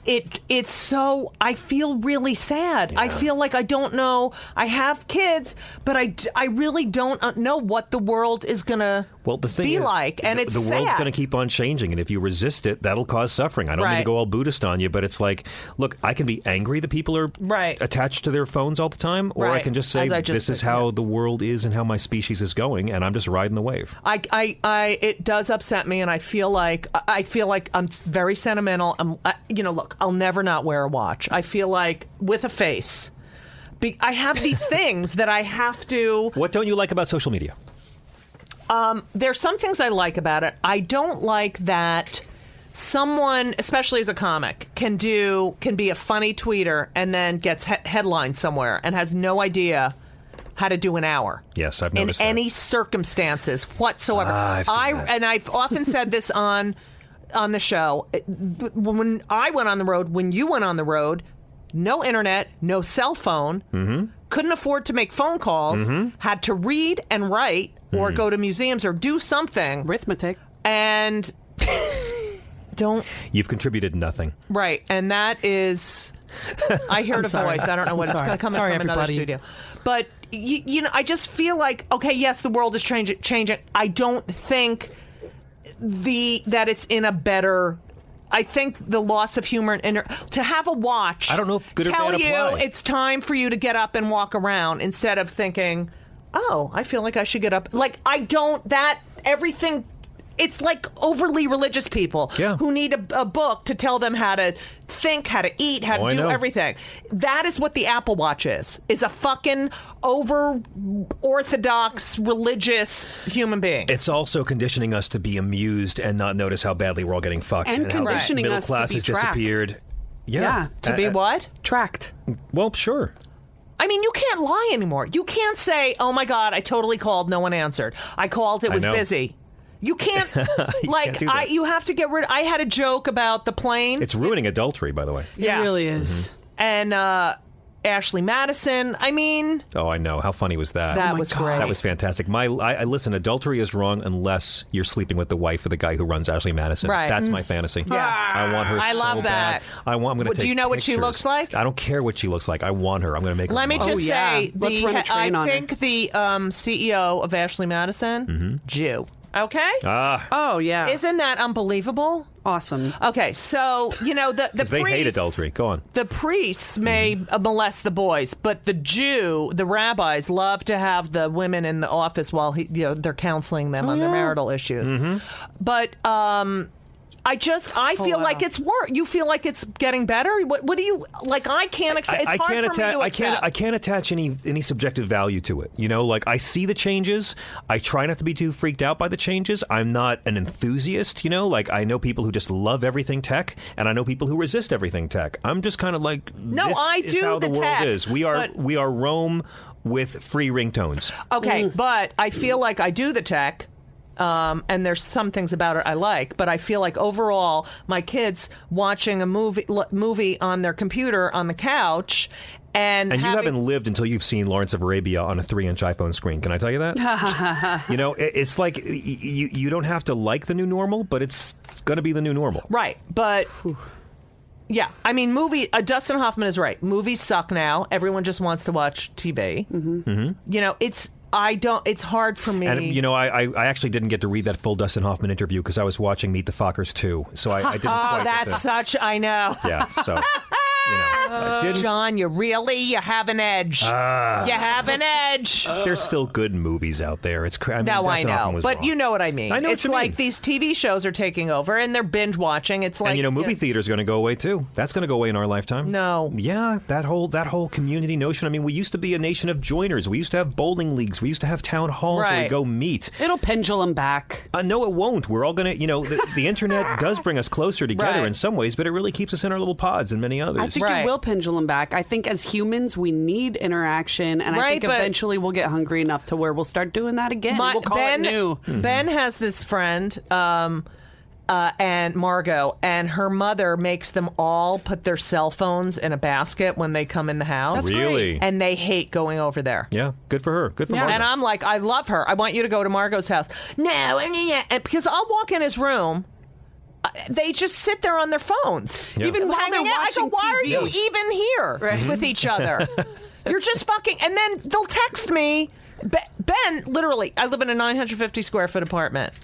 It's so, I feel really sad. Yeah. I feel like I don't know. I have kids, but I really don't know what the world is going to be like. And it's the world's going to keep on changing. And if you resist it, that'll cause suffering. I don't mean to go all Buddhist on you, but it's like, look, I can be angry that people are attached to their phones all the time, or I can just say, this is how the world is and how my species is going, and I'm just riding the wave. It does upset me, and I feel like I'm very sentimental. Look, I'll never not wear a watch. I feel like with a face. I have these things that I have to... What don't you like about social media? There's some things I like about it. I don't like that someone, especially as a comic, can be a funny tweeter and then gets headlined somewhere and has no idea how to do an hour. Yes, I've noticed that. In any circumstances whatsoever. I've often said this on the show. When I went on the road, when you went on the road, no internet, no cell phone, couldn't afford to make phone calls, had to read and write or go to museums or do something. Arithmetic. And You've contributed nothing. Right. And that is... I heard a voice. I don't know what it's going to come from another studio. But, I just feel like, okay, yes, the world is changing. I don't think that it's in a better... I think the loss of humor to have a watch. I don't know if good or bad apply. Tell you it's time for you to get up and walk around instead of thinking, oh, I feel like I should get up. Like everything. It's like overly religious people who need a book to tell them how to think, how to eat, how to do everything. That is what the Apple Watch is a fucking over-orthodox, religious human being. It's also conditioning us to be amused and not notice how badly we're all getting fucked. And conditioning us to be tracked. Middle class has disappeared. Yeah. To be what? Tracked. Well, sure. I mean, you can't lie anymore. You can't say, oh my God, I totally called, no one answered. I called, it was busy. You can't, you have to get rid. I had a joke about the plane. It's ruining adultery, by the way. Yeah. It really is. And Ashley Madison, I mean. Oh, I know. How funny was that? That was great. That was fantastic. Listen, adultery is wrong unless you're sleeping with the wife of the guy who runs Ashley Madison. Right. That's my fantasy. Yeah. I want her so bad. I love that. I'm going to take Do you know what she looks like? I don't care what she looks like. I want her. I'm going to make her. Let me just say, let's run a train on I think the CEO of Ashley Madison, Jew. Okay? Oh, yeah. Isn't that unbelievable? Awesome. Okay, so, the priests... they hate adultery. Go on. The priests may molest the boys, but the rabbis love to have the women in the office while they're counseling them on their marital issues. But... I feel like it's worse. You feel like it's getting better? What do you like? I can't accept. It's hard for me to accept. I can't attach any subjective value to it. I see the changes. I try not to be too freaked out by the changes. I'm not an enthusiast. I know people who just love everything tech, and I know people who resist everything tech. I'm just kind of like, I is how the world tech, is. We are Rome with free ringtones. Okay, but I feel like I do the tech. And there's some things about it I like, but I feel like overall, my kids watching a movie on their computer on the couch, and you haven't lived until you've seen Lawrence of Arabia on a 3-inch iPhone screen. Can I tell you that? It's like you don't have to like the new normal, but it's going to be the new normal, right? But. Yeah, I mean, Dustin Hoffman is right. Movies suck now. Everyone just wants to watch TV. It's hard for me. And, I actually didn't get to read that full Dustin Hoffman interview because I was watching Meet the Fockers 2. So I didn't quite that's such, I know. Yeah, so... John, you have an edge. You have an edge. There's still good movies out there. I know, but wrong. You know what I mean. I know it's what you like mean. These TV shows are taking over, and they're binge watching. It's like, and movie theater's going to go away too. That's going to go away in our lifetime. No, yeah, that whole community notion. I mean, we used to be a nation of joiners. We used to have bowling leagues. We used to have town halls where we go meet. It'll pendulum back. No, it won't. We're all going to, the internet does bring us closer together in some ways, but it really keeps us in our little pods in many others. I think it will pendulum back. I think as humans we need interaction, and I think eventually we'll get hungry enough to where we'll start doing that again. We'll call it new. Ben has this friend and Margot, and her mother makes them all put their cell phones in a basket when they come in the house. That's really? And they hate going over there. Yeah, good for her. Good for Margot. And I'm like, I love her. I want you to go to Margot's house. No, because I'll walk in his room. They just sit there on their phones. Yeah. Even while they're watching I go, why TV? are you even here with each other? You're just fucking... And then they'll text me. Ben, literally, I live in a 950 square foot apartment.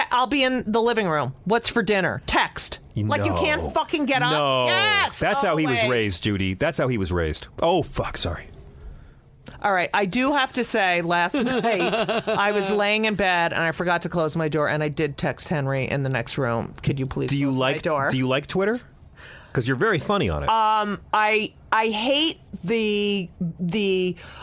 I'll be in the living room. What's for dinner? Text. Like you can't fucking get up. No. Yes. That's how he was raised, Judy. That's how he was raised. Oh, fuck. Sorry. All right, I do have to say, last night I was laying in bed and I forgot to close my door, and I did text Henry in the next room. Could you please close my door? Do you like Twitter? Because you're very funny on it. I hate the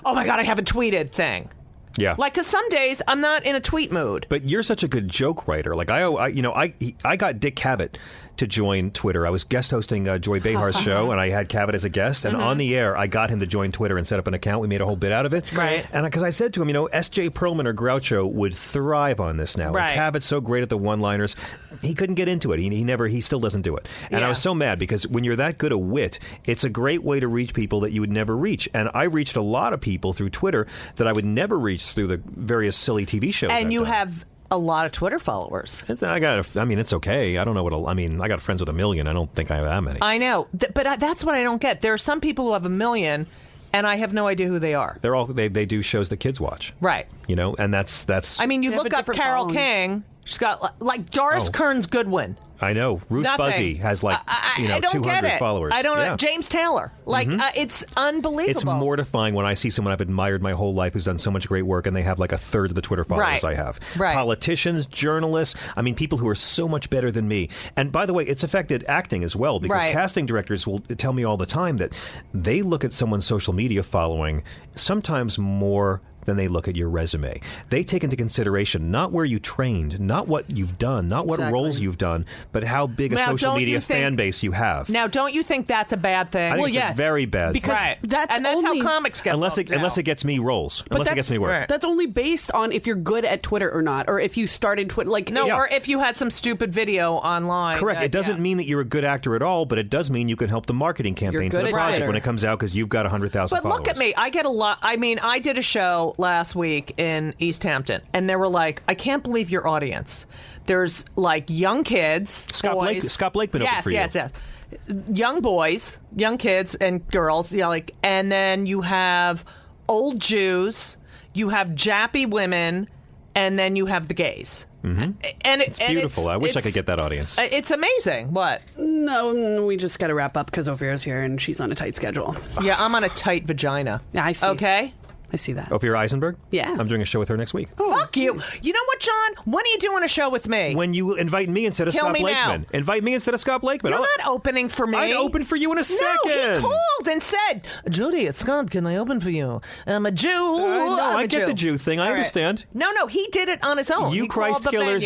oh my God, I haven't tweeted thing. Yeah. Like, because some days I'm not in a tweet mood. But you're such a good joke writer. Like I got Dick Cavett to join Twitter. I was guest hosting Joy Behar's show, and I had Cavett as a guest. And on the air, I got him to join Twitter and set up an account. We made a whole bit out of it. Right. And because I said to him, S.J. Perlman or Groucho would thrive on this now. Right. And Cavett's so great at the one-liners. He couldn't get into it. He still doesn't do it. And I was so mad because when you're that good a wit, it's a great way to reach people that you would never reach. And I reached a lot of people through Twitter that I would never reach through the various silly TV shows. And you have a lot of Twitter followers. It's okay. I don't know I got friends with 1 million. I don't think I have that many. I know. But that's what I don't get. There are some people who have 1 million, and I have no idea who they are. They do shows that kids watch. Right. And that's. I mean, you look up Carole King. She's got like Doris Kearns Goodwin. I know. Ruth Buzzy has like I don't 200 get it. followers. I don't know. James Taylor. Like it's unbelievable. It's mortifying when I see someone I've admired my whole life who's done so much great work and they have like a third of the Twitter followers I have. Right. Politicians, journalists, people who are so much better than me. And by the way, it's affected acting as well because casting directors will tell me all the time that they look at someone's social media following sometimes more than they look at your resume. They take into consideration not where you trained, not what you've done, not what roles you've done, but how big a social media fan base you have. Now, don't you think that's a bad thing? I think it's a very bad thing. Because that's how comics get unless it gets me roles. But unless it gets me work. That's only based on if you're good at Twitter or not, or if you started Twitter. Or if you had some stupid video online. Correct. It doesn't mean that you're a good actor at all, but it does mean you can help the marketing campaign for the project when it comes out because you've got 100,000 followers. But look at me. I get a lot. I did a show last week in East Hampton, and they were like, I can't believe your audience. There's like young kids, Scott Blakeman opened for you. Yes. Young boys, young kids and girls, and then you have old Jews, you have Jappy women, and then you have the gays. Mm-hmm. And it's beautiful. I wish I could get that audience. It's amazing. What? No, we just got to wrap up because Ophira's here and she's on a tight schedule. Yeah, I'm on a tight vagina. Yeah, I see. Okay? I see that. Ophira Eisenberg? Yeah. I'm doing a show with her next week. Oh. Fuck you. You know what, John? When are you doing a show with me? When you invite me instead of Scott Blakeman. Invite me instead of Scott Blakeman. You're not opening for me. I'd open for you in a second. No, he called and said, Judy, it's Scott. Can I open for you? I'm a Jew. I get the Jew thing. I understand. No, he did it on his own. You Christ killers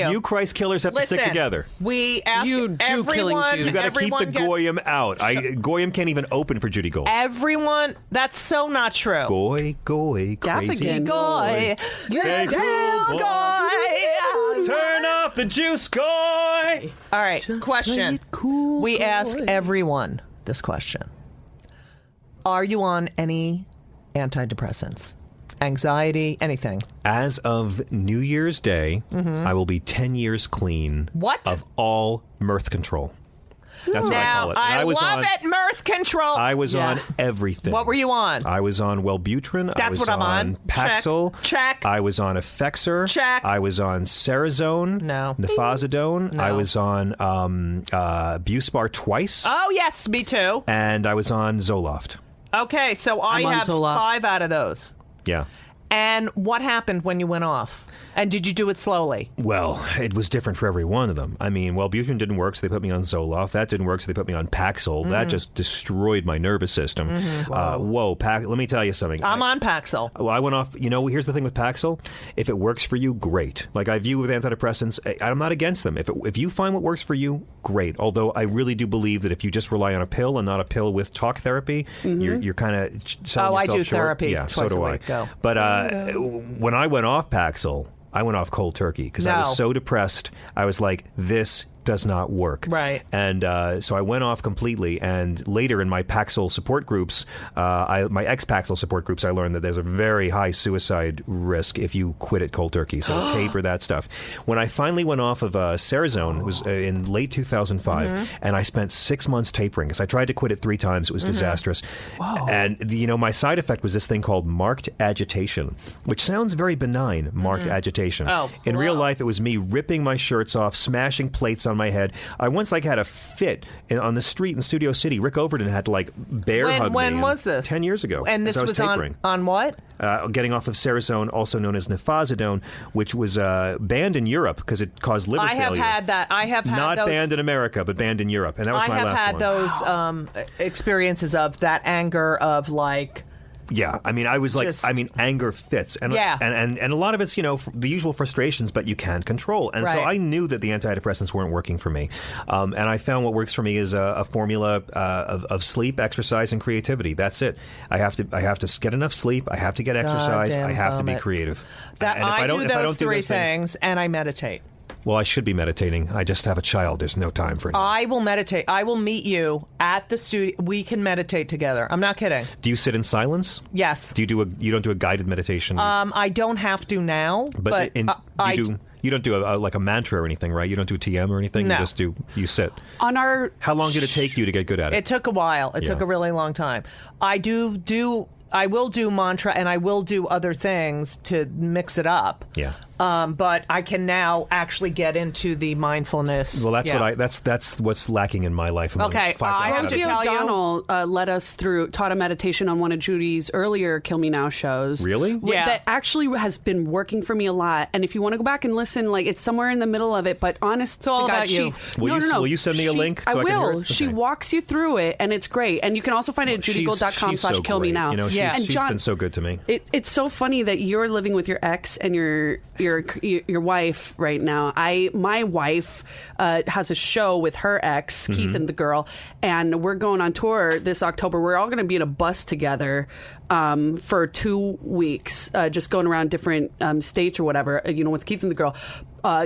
have to stick together. We asked you everyone. You got to keep the Goyim out. Goyim can't even open for Judy Gold. Everyone. That's so not true. Goy, crazy Gaffigan. Goy. Hey, cool boy. Turn off the juice, Goy. All right, question. Cool we boy. ask everyone this question. Are you on any antidepressants? Anxiety, anything? As of New Year's Day, I will be 10 years clean of all mirth control. That's what I call it. I love it, mirth control. I was on everything. What were you on? I was on Wellbutrin. That's what I'm on. Paxil. Check. I was on Effexor. Check. I was on Cerazone. No. Nifazodone. No. I was on Buspar twice. Oh, yes, me too. And I was on Zoloft. Okay, so I have Zoloft. 5 out of those. Yeah. And what happened when you went off? And did you do it slowly? Well, it was different for every one of them. I mean, Wellbutrin didn't work, so they put me on Zoloft. That didn't work, so they put me on Paxil. That just destroyed my nervous system. Let me tell you something. I'm on Paxil. Well, I went off. Here's the thing with Paxil. If it works for you, great. Like I view with antidepressants, I'm not against them. If you find what works for you, great. Although I really do believe that if you just rely on a pill and not a pill with talk therapy, you're kind of selling yourself I do short. therapy. Yeah, twice so do a I. week. Go. But when I went off Paxil, I went off cold turkey because I was so depressed. I was like, this does not work. Right. And so I went off completely. And later in my Paxil support groups, my ex-Paxil support groups, I learned that there's a very high suicide risk if you quit at cold turkey. So taper that stuff. When I finally went off of Cerazone, it was in late 2005, and I spent 6 months tapering because I tried to quit it 3 times. It was disastrous. Whoa. And my side effect was this thing called marked agitation, which sounds very benign, marked agitation. Oh, in real life, it was me ripping my shirts off, smashing plates on my head. I once had a fit on the street in Studio City. Rick Overton had to bear hug me. When was this? 10 years ago. And this was on what? Getting off of Cerazone, also known as Nifazodone, which was banned in Europe because it caused liver failure. I have had that. I have had not those, banned in America, but banned in Europe, and that was my last one. I have had those experiences of that anger of Yeah, I mean, I was anger fits, and a lot of it's the usual frustrations, but you can't control, and so I knew that the antidepressants weren't working for me, and I found what works for me is a formula of sleep, exercise, and creativity. That's it. I have to get enough sleep. I have to get exercise. I have to be creative. I do those 3 things, and I meditate. Well, I should be meditating. I just have a child. There's no time for it. I will meditate. I will meet you at the studio. We can meditate together. I'm not kidding. Do you sit in silence? Yes. You don't do a guided meditation? I don't have to now, but you don't do a mantra or anything, right? You don't do TM or anything? No. You sit. How long did it take you to get good at it? It took a while. It took a really long time. I will do mantra and I will do other things to mix it up. Yeah. But I can now actually get into the mindfulness. Well, that's what's lacking in my life. Okay, I have to tell O'Donnell led us taught a meditation on one of Judy's earlier Kill Me Now shows. Really? Yeah. That actually has been working for me a lot. And if you want to go back and listen, it's somewhere in the middle of it. But honest, it's all about you. Will you send me a link? So I will. Can hear it? Okay. She walks you through it, and it's great. And you can also find it at judygold.com/killmenow. She's been so good to me. It's so funny that you're living with your ex and your wife right now. My wife has a show with her ex, Keith and the girl, and we're going on tour this October. We're all going to be in a bus together for 2 weeks, just going around different states or whatever, with Keith and the girl.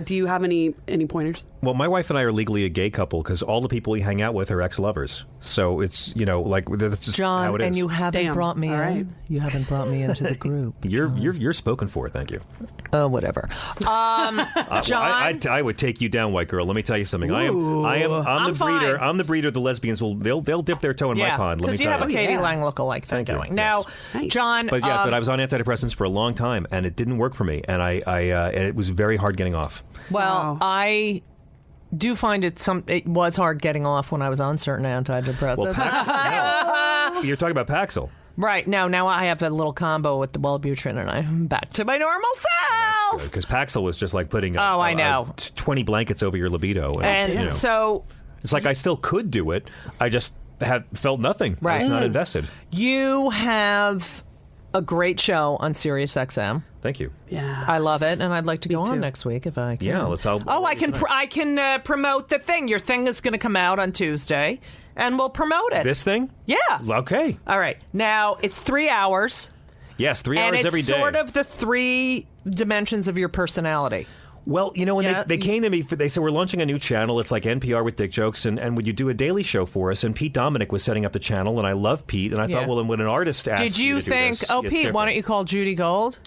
Do you have any pointers? Well, my wife and I are legally a gay couple because all the people we hang out with are ex-lovers. So it's, that's just John, how it is. and you haven't brought me in. Right. You haven't brought me into the group. You're spoken for. Thank you. Whatever. John, I would take you down, white girl. Let me tell you something. I'm the breeder. The lesbians they'll dip their toe in my pond. Let me tell you. Because you have a Katie Lang lookalike thing going. Now, nice. John, but I was on antidepressants for a long time, and it didn't work for me, and and it was very hard getting off. Well, I do find it was hard getting off when I was on certain antidepressants. Well, you're talking about Paxil. Right. Now I have a little combo with the Wellbutrin, and I'm back to my normal self. Because Paxil was just like putting I know 20 blankets over your libido. And so... It's like I still could do it. I just felt nothing. Right. I was not invested. You have a great show on SiriusXM. Thank you. Yeah, I love it, and I'd like to go on next week if I can. Yeah, I can promote the thing. Your thing is going to come out on Tuesday, and we'll promote it. This thing? Yeah. Okay. All right. Now it's 3 hours. Yes, 3 hours every day. And it's sort of the 3 dimensions of your personality. Well, when they came to me, they said, we're launching a new channel. It's like NPR with dick jokes. And would you do a daily show for us? And Pete Dominic was setting up the channel. And I love Pete. And I thought, well, when an artist asks Did you to do think, this, Pete, different. Why don't you call Judy Gold?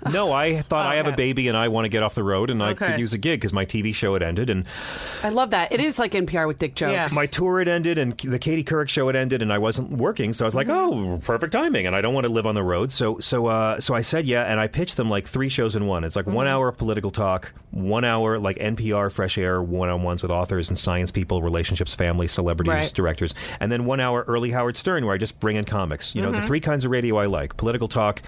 No, I thought I have a baby and I want to get off the road and I could use a gig because my TV show had ended. And I love that. It is like NPR with dick jokes. Yes. My tour had ended and the Katie Couric show had ended and I wasn't working. So I was like, oh, perfect timing. And I don't want to live on the road. So I said, yeah. And I pitched them like 3 shows in one. It's like 1 hour of political talk, 1 hour like NPR, fresh air, one-on-ones with authors and science people, relationships, families, celebrities, directors. And then 1 hour early Howard Stern where I just bring in comics. The 3 kinds of radio I like: political talk,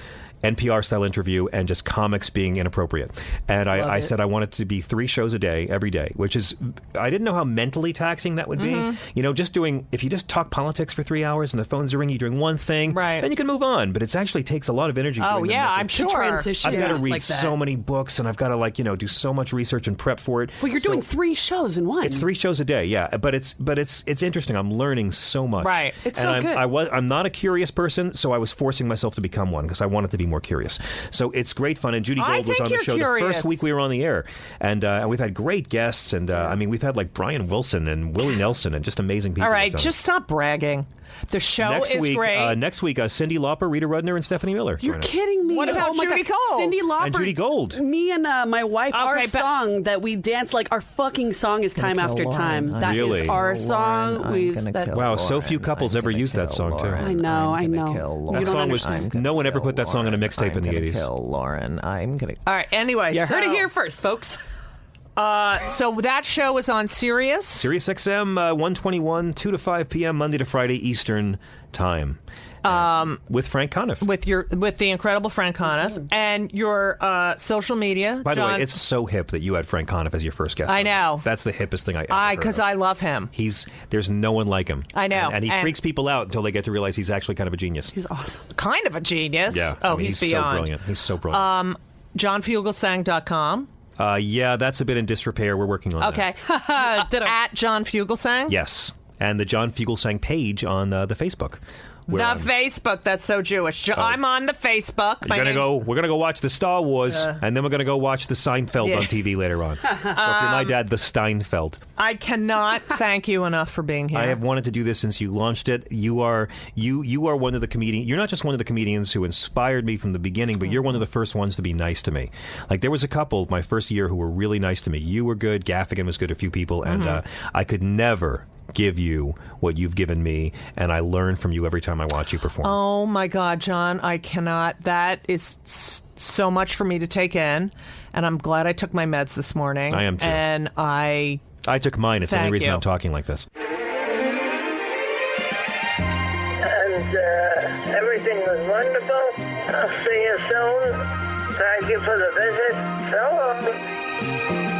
NPR-style interview, and just comics being inappropriate. And I said I wanted to be 3 shows a day, every day, which is, I didn't know how mentally taxing that would be. If you just talk politics for 3 hours and the phones are ringing, you're doing one thing, then you can move on. But it actually takes a lot of energy. Oh, yeah, I'm sure. Transition. I've got to read so many books, and I've got to do so much research and prep for it. Well, you're doing 3 shows in one. It's 3 shows a day, yeah. But it's interesting. I'm learning so much. Right. It's so good. I'm not a curious person, so I was forcing myself to become one because I wanted to be more curious. So it's great fun. And Judy Gold was on the show the first week we were on the air. And we've had great guests. And we've had like Brian Wilson and Willie Nelson and just amazing people. All right, just stop bragging. The show is great. Next week, Cyndi Lauper, Rita Rudner, and Stephanie Miller. You're kidding me. What about Judy Gold? Cyndi Lauper. And Judy Gold. Me and my wife, our song that we dance, like our fucking song is Time After Time. That is our song. Wow, so few couples ever use that song, too. I know. That song was, no one ever put that song on a mixtape in the 80s. Kill Lauren. I'm going to. All right, anyway. You heard it here first, folks. So that show is on Sirius XM 121, 2 to 5 p.m. Monday to Friday Eastern Time. With Frank Conniff. With the incredible Frank Conniff. And your social media. By the way, it's so hip that you had Frank Conniff as your first guest. I know. That's the hippest thing I ever heard because I love him. There's no one like him. I know. And he freaks people out until they get to realize he's actually kind of a genius. He's awesome. Kind of a genius. Yeah. Oh, he's beyond. So brilliant. He's so brilliant. JohnFugelsang.com. Yeah, that's a bit in disrepair. We're working on that. Okay. At John Fugelsang? Yes. And the John Fugelsang page on the Facebook. Facebook, that's so Jewish. I'm on the Facebook. We're gonna go watch the Star Wars, and then we're gonna go watch the Seinfeld on TV later on. Or if you're my dad, the Steinfeld. I cannot thank you enough for being here. I have wanted to do this since you launched it. You are one of the comedians. You're not just one of the comedians who inspired me from the beginning, but you're one of the first ones to be nice to me. Like there was a couple my first year who were really nice to me. You were good. Gaffigan was good. A few people, and I could never give you what you've given me, and I learn from you every time I watch you perform. Oh my God, John, I cannot. That is so much for me to take in, and I'm glad I took my meds this morning. I am too. And I took mine. It's the only reason I'm talking like this. And everything was wonderful. I'll see you soon. Thank you for the visit. So long.